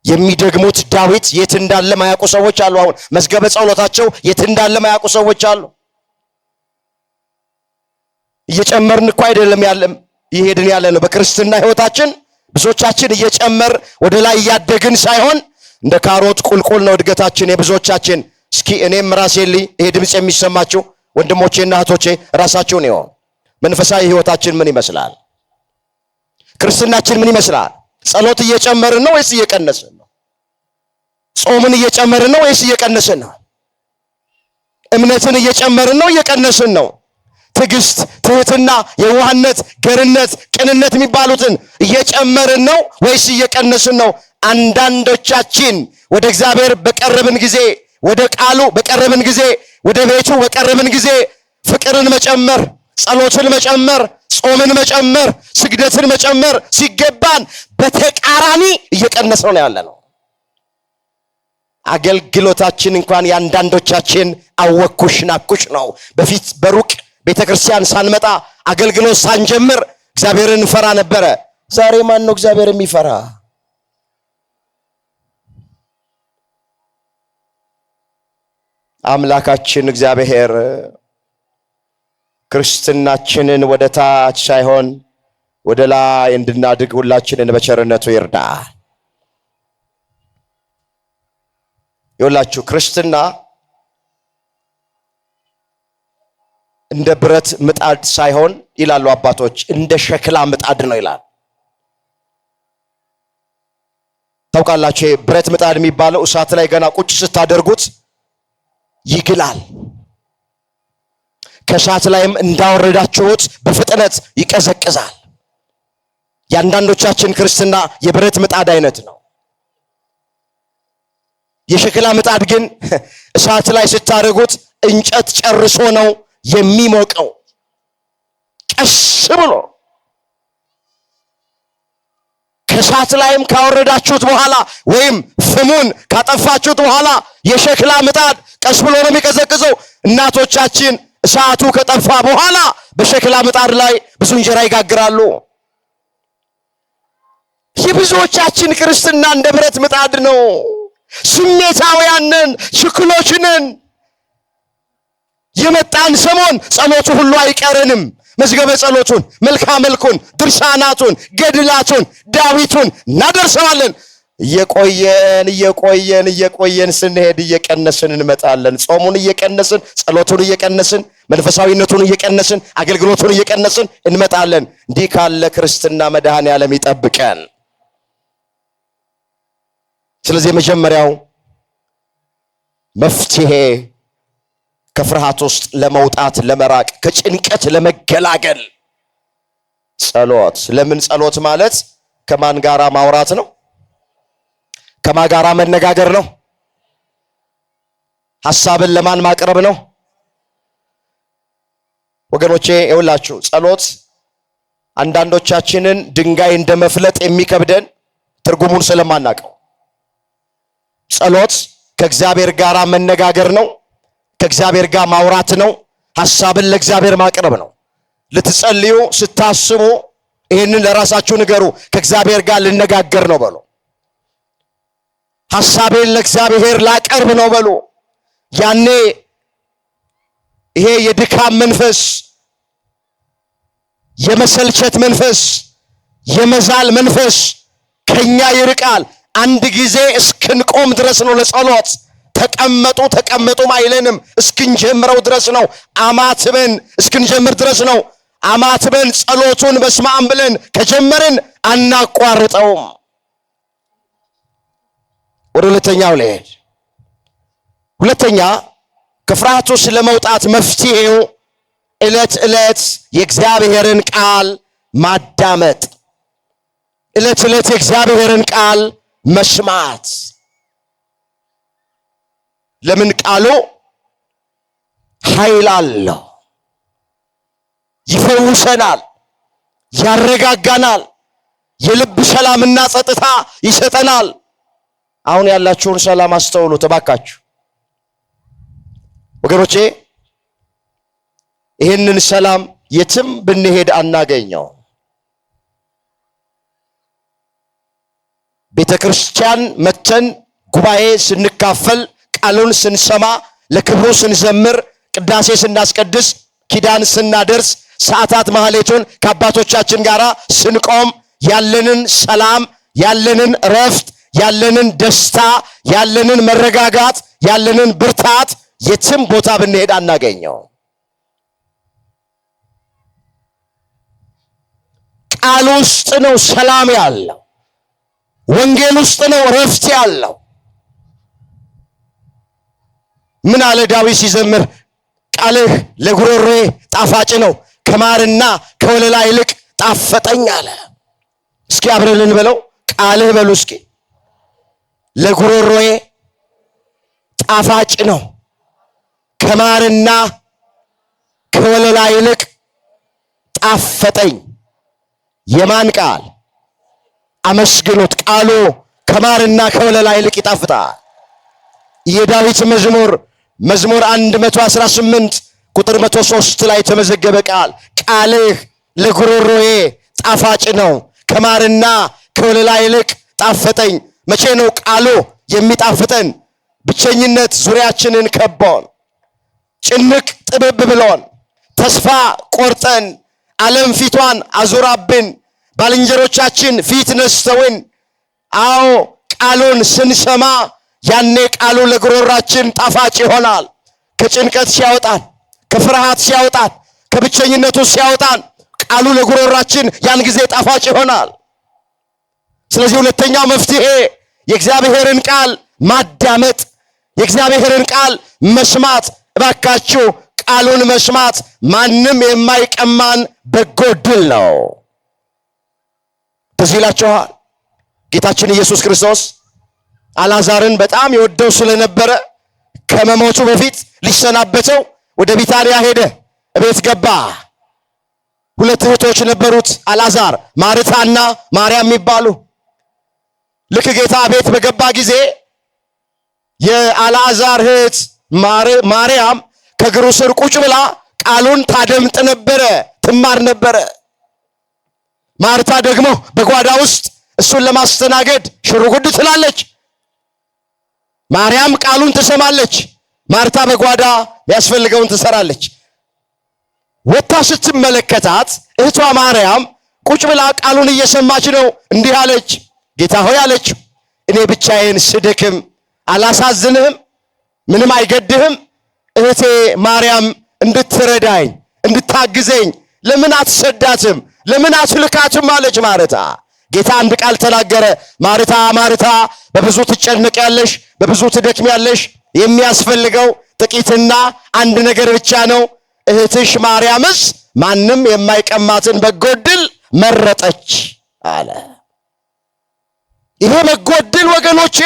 የሚደግሙት ዳዊት የት እንዳለ ማያውቁ ሰዎች አሉ። አሁን መዝገበ ጸሎታቸው የት እንዳለ ማያውቁ ሰዎች አሉ። እየጨመርን እኮ አይደለም ይሄድን ያለ ነው። በክርስትና ህይወታችን ብዙዎቻችን እየጨመር ወደ ላይ እያደግን ሳይሆን እንደ ካሮት ቁልቁል ነው እድገታችን የብዙዎቻችን። እስኪ እኔም ራሴን ይሄ ድምጽ የሚሰማችሁ ወንድሞቼና እህቶቼ ራሳችሁን ይሆን መንፈሳዊ ህይወታችን ምን ይመስላል? ክርስትናችን ምን ይመስላል? ጸሎት እየጨመርን ነው ወይስ እየቀነስን ነው? ጾምን እየጨመርን ነው ወይስ እየቀነስን ነው? እምነትን እየጨመርን ነው እየቀነስን ነው? ትዕግስት፣ ትህትና፣ የዋህነት፣ ገርነት፣ ቅንነት የሚባሉትን እየጨመርን ነው ወይስ እየቀነስን ነው? አንዳንዶቻችን ወደ እግዚአብሔር በቀረብን ጊዜ፣ ወደ ቃሉ በቀረብን ጊዜ፣ ወደ ቤቱ በቀረብን ጊዜ ፍቅርን መጨመር፣ ጸሎትን መጨመር፣ ጾምን መጨመር፣ ስግደትን መጨመር ሲገባን በተቃራኒ እየቀነሰው ነው ያለ ነው። አገልግሎታችን እንኳን ያንዳንዶቻችን አወኩሽ ናኩሽ ነው። በፊት በሩቅ ቤተክርስቲያን ሳንመጣ አገልግሎት ሳንጀምር እግዚአብሔርን እንፈራ ነበረ። ዛሬ ማን ነው እግዚአብሔር የሚፈራ? አምላካችን እግዚአብሔር ክርስትናችንን ወደ ታች ሳይሆን ወደ ላይ እንድናድግ ሁላችንን በቸርነቱ ይርዳ። ይኸውላችሁ ክርስትና እንደ ብረት ምጣድ ሳይሆን ይላሉ አባቶች፣ እንደ ሸክላ ምጣድ ነው ይላል። ታውቃላችሁ ብረት ምጣድ የሚባለው እሳት ላይ ገና ቁጭ ስታደርጉት ይግላል። ከእሳት ላይም እንዳወረዳችሁት በፍጥነት ይቀዘቅዛል። ያንዳንዶቻችን ክርስትና የብረት ምጣድ አይነት ነው። የሸክላ ምጣድ ግን እሳት ላይ ስታደርጉት እንጨት ጨርሶ ነው የሚሞቀው። ቀስ ብሎ ከእሳት ላይም ካወረዳችሁት በኋላ ወይም ፍሙን ካጠፋችሁት በኋላ የሸክላ ምጣድ ቀስ ብሎ ነው የሚቀዘቅዘው። እናቶቻችን እሳቱ ከጠፋ በኋላ በሸክላ ምጣድ ላይ ብዙ እንጀራ ይጋግራሉ። የብዙዎቻችን ክርስትና እንደ ብረት ምጣድ ነው። ስሜታውያንን፣ ችኩሎችንን። የመጣን ሰሞን ጸሎቱ ሁሉ አይቀርንም። መዝገበ ጸሎቱን፣ መልካ መልኩን፣ ድርሳናቱን፣ ገድላቱን፣ ዳዊቱን እናደርሰዋለን። እየቆየን ስንሄድ እየቀነስን እንመጣለን። ጾሙን እየቀነስን፣ ጸሎቱን እየቀነስን፣ መንፈሳዊነቱን እየቀነስን፣ አገልግሎቱን እየቀነስን እንመጣለን። እንዲህ ካለ ክርስትና መድኃኔዓለም ይጠብቀን። ስለዚህ የመጀመሪያው መፍትሄ ከፍርሃት ውስጥ ለመውጣት ለመራቅ፣ ከጭንቀት ለመገላገል ጸሎት። ለምን ጸሎት ማለት ከማን ጋራ ማውራት ነው? ከማን ጋራ መነጋገር ነው? ሐሳብን ለማን ማቅረብ ነው? ወገኖቼ ይኸውላችሁ ጸሎት አንዳንዶቻችንን ድንጋይ እንደመፍለጥ የሚከብደን ትርጉሙን ስለማናውቀው። ጸሎት ከእግዚአብሔር ጋር መነጋገር ነው። ከእግዚአብሔር ጋር ማውራት ነው። ሐሳብን ለእግዚአብሔር ማቅረብ ነው። ልትጸልዩ ስታስቡ ይህንን ለራሳችሁ ንገሩ። ከእግዚአብሔር ጋር ልነጋገር ነው በሉ። ሐሳቤን ለእግዚአብሔር ላቀርብ ነው በሉ። ያኔ ይሄ የድካም መንፈስ፣ የመሰልቸት መንፈስ፣ የመዛል መንፈስ ከኛ ይርቃል። አንድ ጊዜ እስክንቆም ድረስ ነው ለጸሎት። ተቀመጡ አይለንም። እስክንጀምረው ድረስ ነው። አማትበን እስክንጀምር ድረስ ነው። አማትበን ጸሎቱን በስመ አብ ብለን ከጀመርን አናቋርጠውም። ወደ ሁለተኛው ልሄድ። ሁለተኛ ከፍርሃት ውስጥ ለመውጣት መፍትሄው ዕለት ዕለት የእግዚአብሔርን ቃል ማዳመጥ፣ ዕለት ዕለት የእግዚአብሔርን ቃል መስማት። ለምን? ቃሉ ኃይል አለው። ይፈውሰናል፣ ያረጋጋናል፣ የልብ ሰላምና ጸጥታ ይሰጠናል። አሁን ያላችሁን ሰላም አስተውሉ ተባካችሁ ወገኖቼ። ይህንን ሰላም የትም ብንሄድ አናገኘው። ቤተክርስቲያን መተን ጉባኤ ስንካፈል፣ ቃሉን ስንሰማ፣ ለክብሩ ስንዘምር፣ ቅዳሴ ስናስቀድስ፣ ኪዳን ስናደርስ፣ ሰዓታት ማህሌቱን ከአባቶቻችን ጋር ስንቆም ያለንን ሰላም፣ ያለንን ረፍት፣ ያለንን ደስታ፣ ያለንን መረጋጋት፣ ያለንን ብርታት የትም ቦታ ብንሄድ አናገኘው። ቃል ውስጥ ነው ሰላም ያለው። ወንጌል ውስጥ ነው ረፍት ያለው። ምን አለ ዳዊት ሲዘምር? ቃልህ ለጉሮሮዬ ጣፋጭ ነው፣ ከማርና ከወለላ ይልቅ ጣፈጠኝ አለ። እስኪ አብረን እንበለው። ቃልህ በሉ እስኪ። ለጉሮሮዬ ጣፋጭ ነው፣ ከማርና ከወለላ ይልቅ ጣፈጠኝ። የማን ቃል? አመስግኑት። ቃሉ ከማርና ከወለላ ይልቅ ይጣፍጣል። የዳዊት መዝሙር 118 ቁጥር 103 ላይ የተመዘገበ ቃል፣ ቃልህ ለጉሮሮዬ ጣፋጭ ነው፣ ከማርና ከወለላ ይልቅ ጣፈጠኝ። መቼ ነው ቃሉ የሚጣፍጠን? ብቸኝነት ዙሪያችንን ከቦን፣ ጭንቅ ጥብብ ብሎን፣ ተስፋ ቆርጠን፣ ዓለም ፊቷን አዙራብን፣ ባልንጀሮቻችን ፊት ነስተውን፣ አዎ ቃሉን ስንሰማ ያኔ ቃሉ ለጉሮራችን ጣፋጭ ይሆናል። ከጭንቀት ሲያወጣን፣ ከፍርሃት ሲያወጣን፣ ከብቸኝነቱ ሲያወጣን ቃሉ ለጉሮራችን ያን ጊዜ ጣፋጭ ይሆናል። ስለዚህ ሁለተኛው መፍትሄ የእግዚአብሔርን ቃል ማዳመጥ፣ የእግዚአብሔርን ቃል መስማት። እባካችሁ ቃሉን መስማት ማንም የማይቀማን በጎ ዕድል ነው። ትዝ ይላችኋል ጌታችን ኢየሱስ ክርስቶስ አልዓዛርን በጣም ይወደው ስለነበረ ከመሞቱ በፊት ሊሰናበተው ወደ ቢታንያ ሄደ። እቤት ገባ። ሁለት እህቶች ነበሩት አልዓዛር፣ ማርታና ማርያም የሚባሉ። ልክ ጌታ ቤት በገባ ጊዜ የአልዓዛር እህት ማርያም ከእግሩ ስር ቁጭ ብላ ቃሉን ታደምጥ ነበረ፣ ትማር ነበረ። ማርታ ደግሞ በጓዳ ውስጥ እሱን ለማስተናገድ ሽሩጉድ ትላለች። ማርያም ቃሉን ትሰማለች፣ ማርታ በጓዳ ያስፈልገውን ትሰራለች። ወጣ ስትመለከታት እህቷ ማርያም ቁጭ ብላ ቃሉን እየሰማች ነው። እንዲህ አለች፣ ጌታ ሆይ አለች፣ እኔ ብቻዬን ስደክም አላሳዝንህም? ምንም አይገድህም? እህቴ ማርያም እንድትረዳኝ እንድታግዘኝ ለምን አትሰዳትም? ለምን አትልካትም? አለች ማርታ። ጌታ አንድ ቃል ተናገረ። ማርታ ማርታ በብዙ ትጨነቂያለሽ፣ በብዙ ትደክሚያለሽ፣ የሚያስፈልገው ጥቂትና አንድ ነገር ብቻ ነው። እህትሽ ማርያምስ ማንም የማይቀማትን በጎ ዕድል መረጠች አለ። ይሄ በጎ ዕድል ወገኖቼ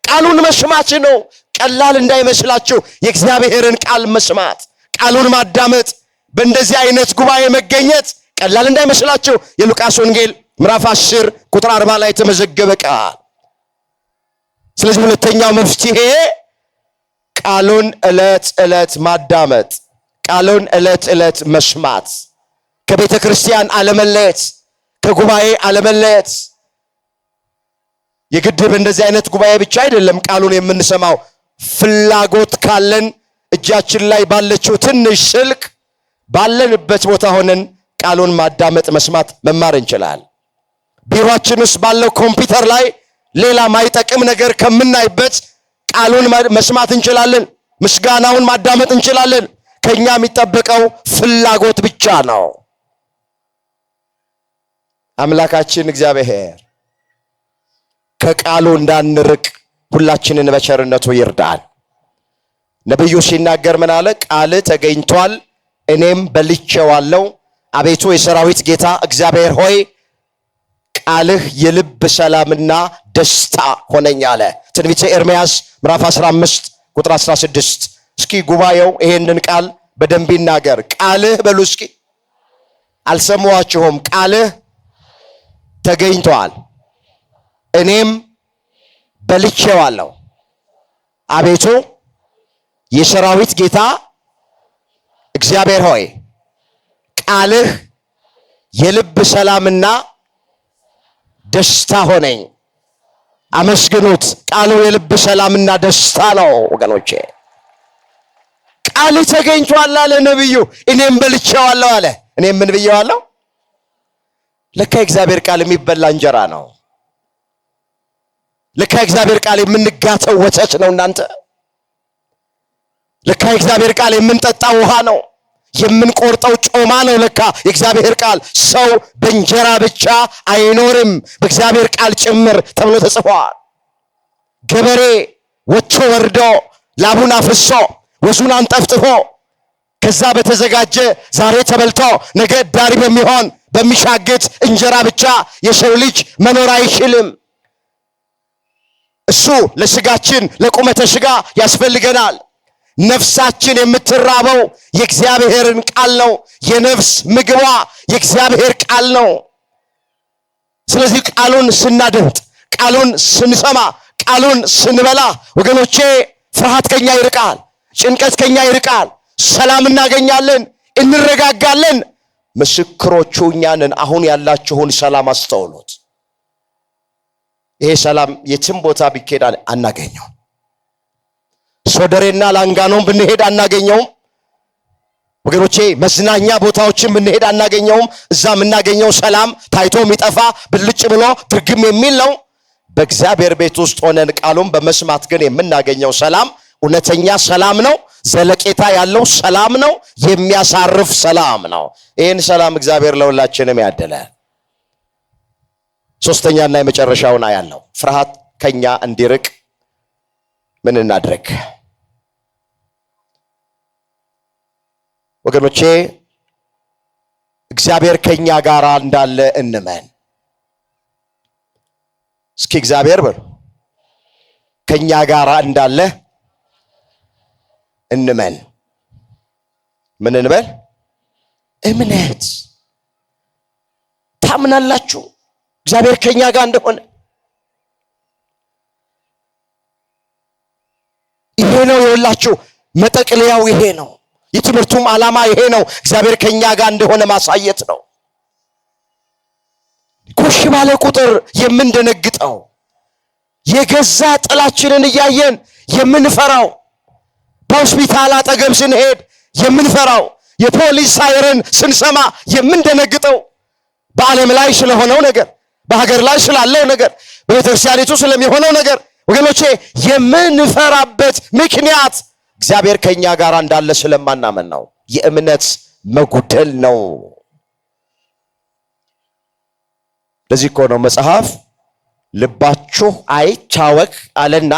ቃሉን መስማት ነው። ቀላል እንዳይመስላችሁ የእግዚአብሔርን ቃል መስማት፣ ቃሉን ማዳመጥ፣ በእንደዚህ አይነት ጉባኤ መገኘት ቀላል እንዳይመስላችሁ። የሉቃስ ወንጌል ምዕራፍ 10 ቁጥር 40 ላይ የተመዘገበ ቃል። ስለዚህ ሁለተኛው መፍትሄ ቃሉን ዕለት ዕለት ማዳመጥ፣ ቃሉን ዕለት ዕለት መስማት፣ ከቤተ ክርስቲያን አለመለየት፣ ከጉባኤ አለመለየት። የግድ በእንደዚህ አይነት ጉባኤ ብቻ አይደለም ቃሉን የምንሰማው። ፍላጎት ካለን እጃችን ላይ ባለችው ትንሽ ስልክ ባለንበት ቦታ ሆነን ቃሉን ማዳመጥ፣ መስማት፣ መማር እንችላለን። ቢሮአችን ውስጥ ባለው ኮምፒውተር ላይ ሌላ ማይጠቅም ነገር ከምናይበት ቃሉን መስማት እንችላለን። ምስጋናውን ማዳመጥ እንችላለን። ከኛ የሚጠበቀው ፍላጎት ብቻ ነው። አምላካችን እግዚአብሔር ከቃሉ እንዳንርቅ ሁላችንን በቸርነቱ ይርዳን። ነብዩ ሲናገር ምን አለ? ቃል ተገኝቷል፣ እኔም በልቼዋለሁ። አቤቱ የሰራዊት ጌታ እግዚአብሔር ሆይ ቃልህ የልብ ሰላምና ደስታ ሆነኝ አለ። ትንቢተ ኤርምያስ ምዕራፍ 15 ቁጥር 16 እስኪ ጉባኤው ይሄንን ቃል በደንብ ይናገር። ቃልህ በሉ እስኪ። አልሰማችሁም? ቃልህ ተገኝቷል፣ እኔም በልቼዋለሁ። አቤቱ የሰራዊት ጌታ እግዚአብሔር ሆይ ቃልህ የልብ ሰላምና ደስታ ሆነኝ። አመስግኑት። ቃሉ የልብ ሰላምና ደስታ ነው ወገኖቼ። ቃል ተገኝቷል አለ ነብዩ። እኔም በልቼዋለሁ አለ። እኔም ምን ብዬዋለሁ? ለካ እግዚአብሔር ቃል የሚበላ እንጀራ ነው። ለካ እግዚአብሔር ቃል የምንጋተው ወተት ነው። እናንተ ለካ እግዚአብሔር ቃል የምንጠጣው ውሃ ነው፣ የምንቆርጠው ጮማ ነው። ለካ የእግዚአብሔር ቃል ሰው በእንጀራ ብቻ አይኖርም በእግዚአብሔር ቃል ጭምር ተብሎ ተጽፏል። ገበሬ ወጥቶ ወርዶ ላቡን አፍሶ ወዙን አንጠፍጥፎ ከዛ በተዘጋጀ ዛሬ ተበልቶ ነገ ዳሪ በሚሆን በሚሻግት እንጀራ ብቻ የሰው ልጅ መኖር አይችልም። እሱ ለስጋችን ለቁመተ ስጋ ያስፈልገናል። ነፍሳችን የምትራበው የእግዚአብሔርን ቃል ነው። የነፍስ ምግቧ የእግዚአብሔር ቃል ነው። ስለዚህ ቃሉን ስናደምጥ፣ ቃሉን ስንሰማ፣ ቃሉን ስንበላ ወገኖቼ ፍርሃት ከኛ ይርቃል፣ ጭንቀት ከኛ ይርቃል፣ ሰላም እናገኛለን፣ እንረጋጋለን። ምስክሮቹ እኛ ነን። አሁን ያላችሁን ሰላም አስተውሉት። ይሄ ሰላም የትም ቦታ ቢኬድ አናገኘው። ሶደሬና ላንጋኖም ብንሄድ አናገኘውም ወገኖቼ። መዝናኛ ቦታዎችን ብንሄድ አናገኘውም። እዛ የምናገኘው ሰላም ታይቶ የሚጠፋ ብልጭ ብሎ ትርግም የሚል ነው። በእግዚአብሔር ቤት ውስጥ ሆነን ቃሉን በመስማት ግን የምናገኘው ሰላም እውነተኛ ሰላም ነው። ዘለቄታ ያለው ሰላም ነው። የሚያሳርፍ ሰላም ነው። ይህን ሰላም እግዚአብሔር ለሁላችንም ያደለ። ሶስተኛና የመጨረሻውን ያለው ፍርሃት ከኛ እንዲርቅ ምን እናድርግ? ወገኖቼ እግዚአብሔር ከኛ ጋር እንዳለ እንመን። እስኪ እግዚአብሔር በሉ ከኛ ጋር እንዳለ እንመን። ምን እንበል? እምነት። ታምናላችሁ እግዚአብሔር ከኛ ጋር እንደሆነ? ይሄ ነው የሁላችሁ መጠቅለያው፣ ይሄ ነው የትምህርቱም ዓላማ፣ ይሄ ነው እግዚአብሔር ከኛ ጋር እንደሆነ ማሳየት ነው። ኮሽ ባለ ቁጥር የምንደነግጠው፣ የገዛ ጥላችንን እያየን የምንፈራው፣ በሆስፒታል አጠገብ ስንሄድ የምንፈራው፣ የፖሊስ ሳይረን ስንሰማ የምንደነግጠው፣ በዓለም ላይ ስለሆነው ነገር፣ በሀገር ላይ ስላለው ነገር፣ በቤተክርስቲያኒቱ ስለሚሆነው ነገር ወገኖቼ የምንፈራበት ምክንያት እግዚአብሔር ከኛ ጋር እንዳለ ስለማናመን ነው። የእምነት መጉደል ነው። ለዚህ እኮ ነው መጽሐፍ ልባችሁ አይታወክ አለና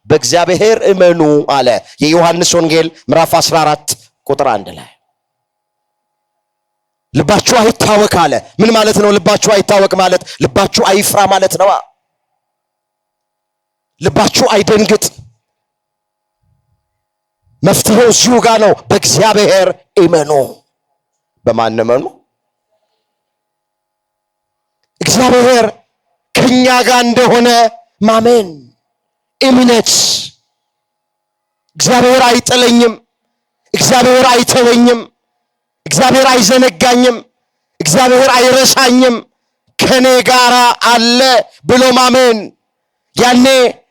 በእግዚአብሔር እመኑ አለ። የዮሐንስ ወንጌል ምዕራፍ 14 ቁጥር 1 ላይ ልባችሁ አይታወክ አለ። ምን ማለት ነው? ልባችሁ አይታወክ ማለት ልባችሁ አይፍራ ማለት ነው። ልባችሁ አይደንግጥ። መፍትሄው እዚሁ ጋር ነው። በእግዚአብሔር እመኑ። በማን እመኑ? እግዚአብሔር ከኛ ጋር እንደሆነ ማመን፣ እምነት። እግዚአብሔር አይጥለኝም፣ እግዚአብሔር አይተወኝም፣ እግዚአብሔር አይዘነጋኝም፣ እግዚአብሔር አይረሳኝም፣ ከኔ ጋር አለ ብሎ ማመን። ያኔ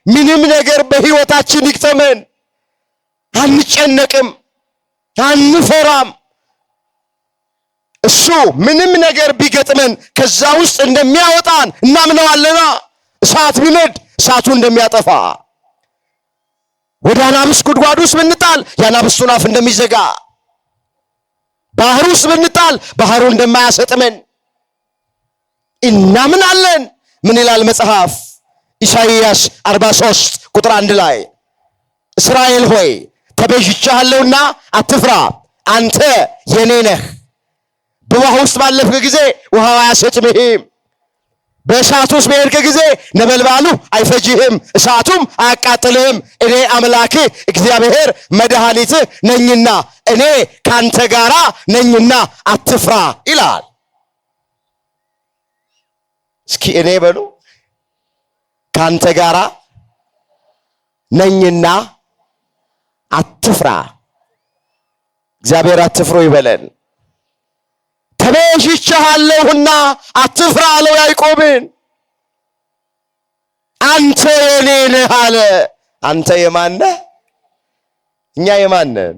ምንም ነገር በህይወታችን ይክተመን አንጨነቅም፣ አንፈራም። እሱ ምንም ነገር ቢገጥመን ከዛ ውስጥ እንደሚያወጣን እናምነዋለና። እሳት ቢነድ እሳቱ እንደሚያጠፋ፣ ወደ አናብስት ጉድጓድ ውስጥ ብንጣል የአናብስቱን አፍ እንደሚዘጋ፣ ባህር ውስጥ ብንጣል ባህሩ እንደማያሰጥመን እናምናለን። ምን ይላል መጽሐፍ? ኢሳይያስ 43 ቁጥር 1 ላይ እስራኤል ሆይ ተቤዥቻለሁና አትፍራ፣ አንተ የኔ ነህ። በውሃ ውስጥ ባለፍክ ጊዜ ውሃው አያሰጥምህም፣ በእሳት ውስጥ በሄድክ ጊዜ ነበልባሉ አይፈጅህም፣ እሳቱም አያቃጥልህም። እኔ አምላክህ እግዚአብሔር መድኃኒትህ ነኝና እኔ ካንተ ጋራ ነኝና አትፍራ ይላል። እስኪ እኔ በሉ ካንተ ጋራ ነኝና አትፍራ። እግዚአብሔር አትፍሩ ይበለን። ተቤዥቼሃለሁና አትፍራ አለው ያዕቆብን። አንተ የኔ ነህ አለ። አንተ የማን ነህ? እኛ የማን ነን?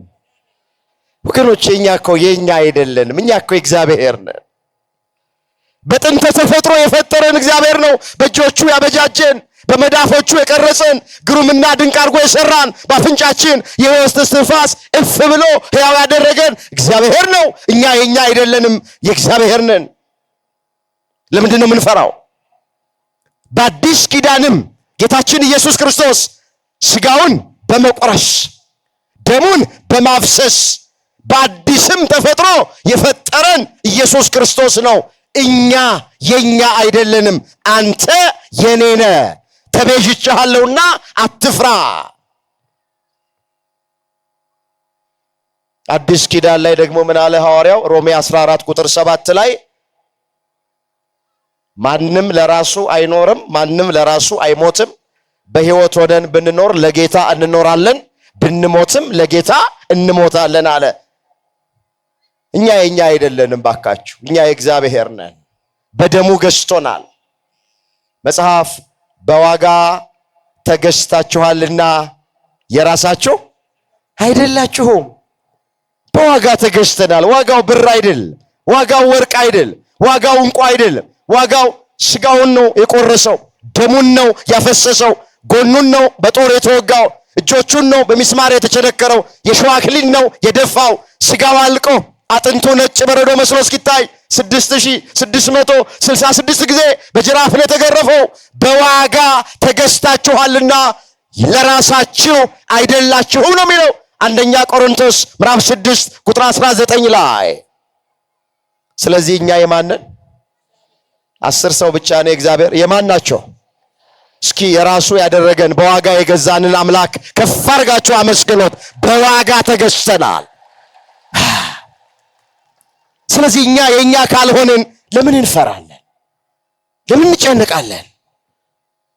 ወገኖቼ እኛ እኮ የኛ አይደለንም። እኛ እኮ እግዚአብሔር ነን። በጥንተ ተፈጥሮ የፈጠረን እግዚአብሔር ነው። በእጆቹ ያበጃጀን፣ በመዳፎቹ የቀረጸን፣ ግሩምና ድንቅ አድርጎ የሰራን፣ በአፍንጫችን የሕይወት እስትንፋስ እፍ ብሎ ሕያው ያደረገን እግዚአብሔር ነው። እኛ የኛ አይደለንም፣ የእግዚአብሔር ነን። ለምንድን ነው የምንፈራው? በአዲስ ኪዳንም ጌታችን ኢየሱስ ክርስቶስ ሥጋውን በመቆረስ ደሙን በማፍሰስ በአዲስም ተፈጥሮ የፈጠረን ኢየሱስ ክርስቶስ ነው። እኛ የኛ አይደለንም። አንተ የኔ ነህ፣ ተቤዥቼሃለሁና አትፍራ። አዲስ ኪዳን ላይ ደግሞ ምን አለ ሐዋርያው? ሮሜ 14 ቁጥር 7 ላይ ማንም ለራሱ አይኖርም፣ ማንም ለራሱ አይሞትም። በሕይወት ሆነን ብንኖር ለጌታ እንኖራለን፣ ብንሞትም ለጌታ እንሞታለን አለ። እኛ የኛ አይደለንም ባካችሁ፣ እኛ የእግዚአብሔር ነን። በደሙ ገዝቶናል። መጽሐፍ በዋጋ ተገዝታችኋልና የራሳችሁ አይደላችሁም። በዋጋ ተገዝተናል። ዋጋው ብር አይደል፣ ዋጋው ወርቅ አይደል፣ ዋጋው ዕንቁ አይደል። ዋጋው ሥጋውን ነው የቆረሰው፣ ደሙን ነው ያፈሰሰው፣ ጎኑን ነው በጦር የተወጋው፣ እጆቹን ነው በሚስማር የተቸነከረው፣ የሸዋ አክሊል ነው የደፋው። ሥጋው አልቆ አጥንቱ ነጭ በረዶ መስሎ እስኪታይ 6666 ጊዜ በጅራፍ ነው የተገረፈው። በዋጋ ተገዝታችኋልና ለራሳችሁ አይደላችሁም ነው የሚለው አንደኛ ቆሮንቶስ ምዕራፍ 6 ቁጥር 19 ላይ። ስለዚህ እኛ የማንን 10 ሰው ብቻ ነው እግዚአብሔር የማን ናቸው? እስኪ የራሱ ያደረገን በዋጋ የገዛንን አምላክ ከፍ አድርጋችሁ አመስግኖት። በዋጋ ተገዝተናል። ስለዚህ እኛ የኛ ካልሆንን ለምን እንፈራለን? ለምን እንጨነቃለን?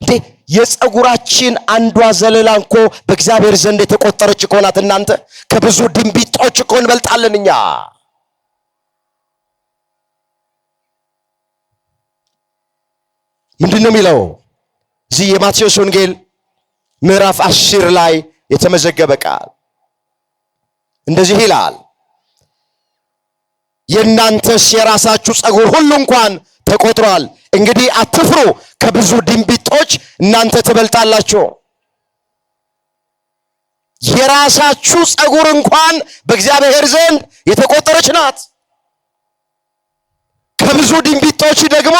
እንዴ የፀጉራችን አንዷ ዘለላ እንኮ በእግዚአብሔር ዘንድ የተቆጠረች እኮ ናት። እናንተ ከብዙ ድንቢጦች እኮ እንበልጣለን እኛ። ምንድን ነው የሚለው እዚህ የማቴዎስ ወንጌል ምዕራፍ 10 ላይ የተመዘገበ ቃል እንደዚህ ይላል፣ የእናንተስ የራሳችሁ ፀጉር ሁሉ እንኳን ተቆጥሯል። እንግዲህ አትፍሩ፣ ከብዙ ድንቢጦች እናንተ ትበልጣላችሁ። የራሳችሁ ፀጉር እንኳን በእግዚአብሔር ዘንድ የተቆጠረች ናት። ከብዙ ድንቢጦች ደግሞ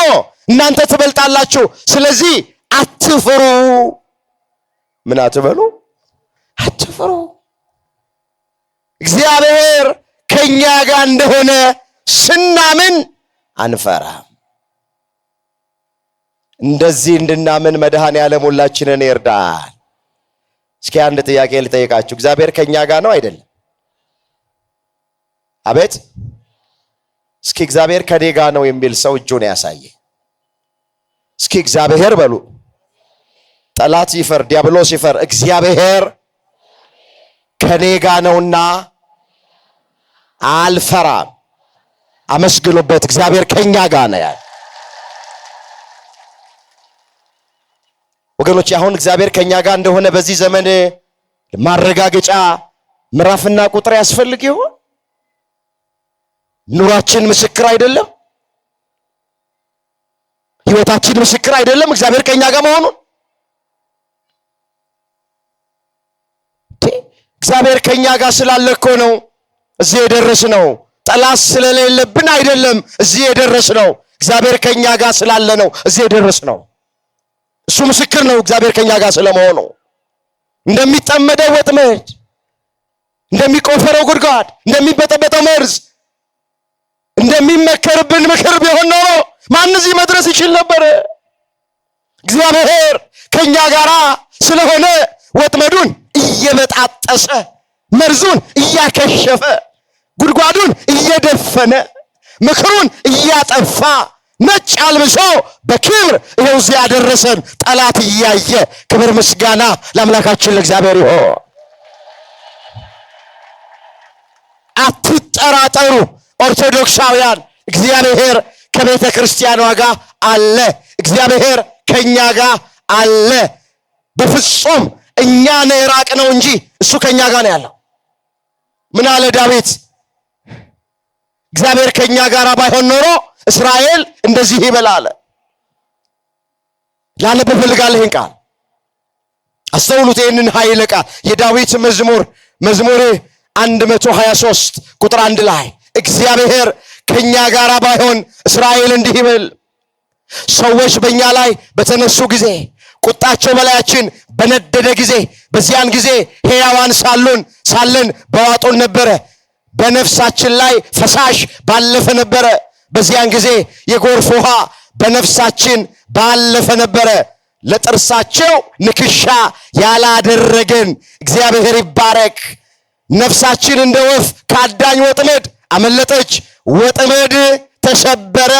እናንተ ትበልጣላችሁ። ስለዚህ አትፍሩ። ምን አትበሉ? አትፍሩ። እግዚአብሔር ከኛ ጋር እንደሆነ ስናምን አንፈራም። እንደዚህ እንድናምን መድኃኔዓለም ሁላችንን ይርዳል። እስኪ አንድ ጥያቄ ልጠይቃችሁ። እግዚአብሔር ከኛ ጋር ነው አይደለም? አቤት። እስኪ እግዚአብሔር ከኔ ጋር ነው የሚል ሰው እጁን ያሳየ። እስኪ እግዚአብሔር በሉ። ጠላት ይፈር፣ ዲያብሎስ ይፈር፣ እግዚአብሔር ከኔ ጋር ነውና አልፈራም። አመስግኑበት። እግዚአብሔር ከኛ ጋር ነው ያለ። ወገኖች አሁን እግዚአብሔር ከኛ ጋር እንደሆነ በዚህ ዘመን ማረጋገጫ ምዕራፍና ቁጥር ያስፈልግ ይሆን? ኑሯችን ምስክር አይደለም? ሕይወታችን ምስክር አይደለም እግዚአብሔር ከኛ ጋር መሆኑን? እግዚአብሔር ከኛ ጋር ስላለ እኮ ነው እዚህ የደረስነው። ጠላት ስለሌለብን አይደለም እዚህ የደረስነው። እግዚአብሔር ከኛ ጋር ስላለ ነው እዚህ የደረስነው። እሱ ምስክር ነው እግዚአብሔር ከኛ ጋር ስለመሆኑ። እንደሚጠመደው ወጥመድ፣ እንደሚቆፈረው ጉድጓድ፣ እንደሚበጠበጠው መርዝ፣ እንደሚመከርብን ምክር ቢሆን ኖሮ ማን እዚህ መድረስ ይችል ነበር? እግዚአብሔር ከኛ ጋር ስለሆነ ወጥመዱን እየበጣጠሰ መርዙን እያከሸፈ ጉድጓዱን እየደፈነ ምክሩን እያጠፋ ነጭ አልብሶ በክብር ይኸው እዚህ ያደረሰን ጠላት እያየ ክብር ምስጋና ለአምላካችን ለእግዚአብሔር ይሁን። አትጠራጠሩ ኦርቶዶክሳውያን፣ እግዚአብሔር ከቤተ ክርስቲያኗ ጋር አለ። እግዚአብሔር ከኛ ጋር አለ። በፍጹም እኛ ነው የራቅነው እንጂ እሱ ከኛ ጋር ነው ያለው። ምን አለ ዳዊት? እግዚአብሔር ከኛ ጋር ባይሆን ኖሮ እስራኤል እንደዚህ ይበላል። ላነብ እፈልጋለሁ ይህን ቃል አስተውሉት። ይህንን ኃይለ ቃል የዳዊት መዝሙር 123 ቁጥር 1 ላይ እግዚአብሔር ከኛ ጋር ባይሆን እስራኤል እንዲህ ይበል። ሰዎች በእኛ ላይ በተነሱ ጊዜ ቁጣቸው በላያችን በነደደ ጊዜ በዚያን ጊዜ ሕያዋን ሳለን በዋጡን ነበረ። በነፍሳችን ላይ ፈሳሽ ባለፈ ነበረ። በዚያን ጊዜ የጎርፍ ውሃ በነፍሳችን ባለፈ ነበረ። ለጥርሳቸው ንክሻ ያላደረገን እግዚአብሔር ይባረክ። ነፍሳችን እንደ ወፍ ከአዳኝ ወጥመድ አመለጠች። ወጥመድ ተሰበረ፣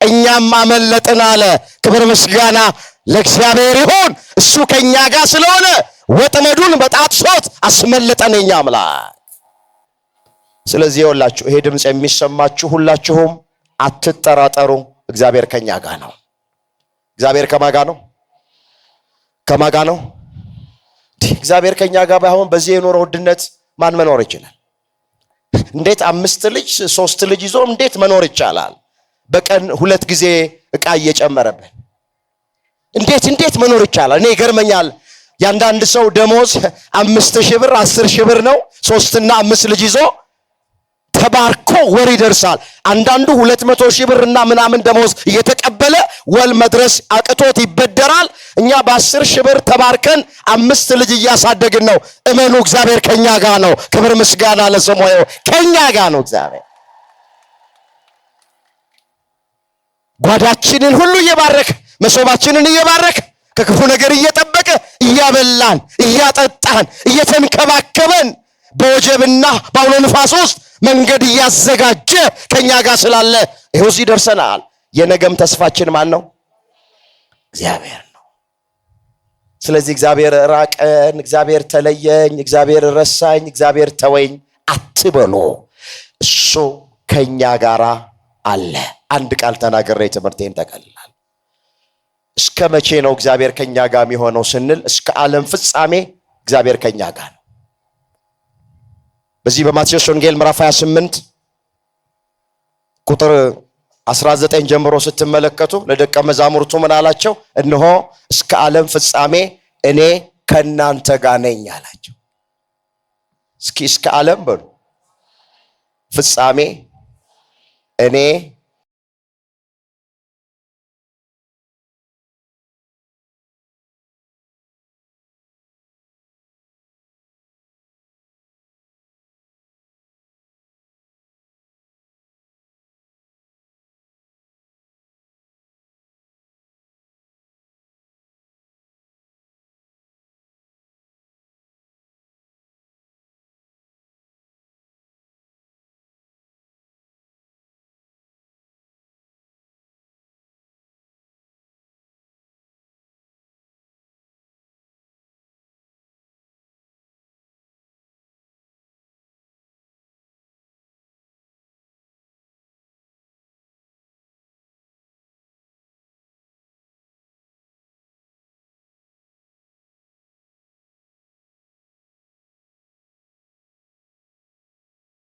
እኛም አመለጥን አለ። ክብር ምስጋና ለእግዚአብሔር ይሁን። እሱ ከኛ ጋር ስለሆነ ወጥመዱን በጣጥሶት አስመለጠን የኛ አምላክ። ስለዚህ ይኸውላችሁ ይሄ ድምፅ የሚሰማችሁ ሁላችሁም አትጠራጠሩ፣ እግዚአብሔር ከኛ ጋር ነው። እግዚአብሔር ከማን ጋር ነው? ከማን ጋር ነው? እግዚአብሔር ከኛ ጋር ባይሆን በዚህ የኑሮ ውድነት ማን መኖር ይችላል? እንዴት 5 ልጅ 3 ልጅ ይዞ እንዴት መኖር ይቻላል? በቀን 2 ጊዜ ዕቃ እየጨመረብን እንዴት መኖር ይቻላል? እኔ ይገርመኛል። ያንዳንድ ሰው ደሞዝ 5000 ብር 10000 ብር ነው። 3 እና 5 ልጅ ይዞ ተባርኮ ወር ይደርሳል። አንዳንዱ 200,000 ብር እና ምናምን ደሞዝ እየተቀበለ ወል መድረስ አቅቶት ይበደራል። እኛ በ10,000 ብር ተባርከን 5 ልጅ እያሳደግን ነው። እመኑ እግዚአብሔር ከኛ ጋር ነው። ክብር ምስጋና ለስሙ ይሁን። ከኛ ጋር ነው እግዚአብሔር። ጓዳችንን ሁሉ እየባረከ መሶባችንን እየባረከ ከክፉ ነገር እየጠበቀ እያበላን እያጠጣን እየተንከባከበን በወጀብና በአውሎ ንፋስ ውስጥ መንገድ እያዘጋጀ ከኛ ጋር ስላለ ይኸው እዚህ ደርሰናል። የነገም ተስፋችን ማን ነው? እግዚአብሔር ነው። ስለዚህ እግዚአብሔር ራቀን፣ እግዚአብሔር ተለየኝ፣ እግዚአብሔር ረሳኝ፣ እግዚአብሔር ተወኝ አትበሉ። እሱ ከኛ ጋር አለ። አንድ ቃል ተናግሬ ትምህርቴን ጠቅልላለሁ። እስከ መቼ ነው እግዚአብሔር ከኛ ጋር የሚሆነው ስንል እስከ ዓለም ፍጻሜ እግዚአብሔር ከኛ ጋር ነው። በዚህ በማቴዎስ ወንጌል ምዕራፍ 28 ቁጥር 19 ጀምሮ ስትመለከቱ ለደቀ መዛሙርቱ ምን አላቸው? እነሆ እስከ ዓለም ፍጻሜ እኔ ከናንተ ጋር ነኝ አላቸው። እስኪ እስከ ዓለም በሉ ፍጻሜ እኔ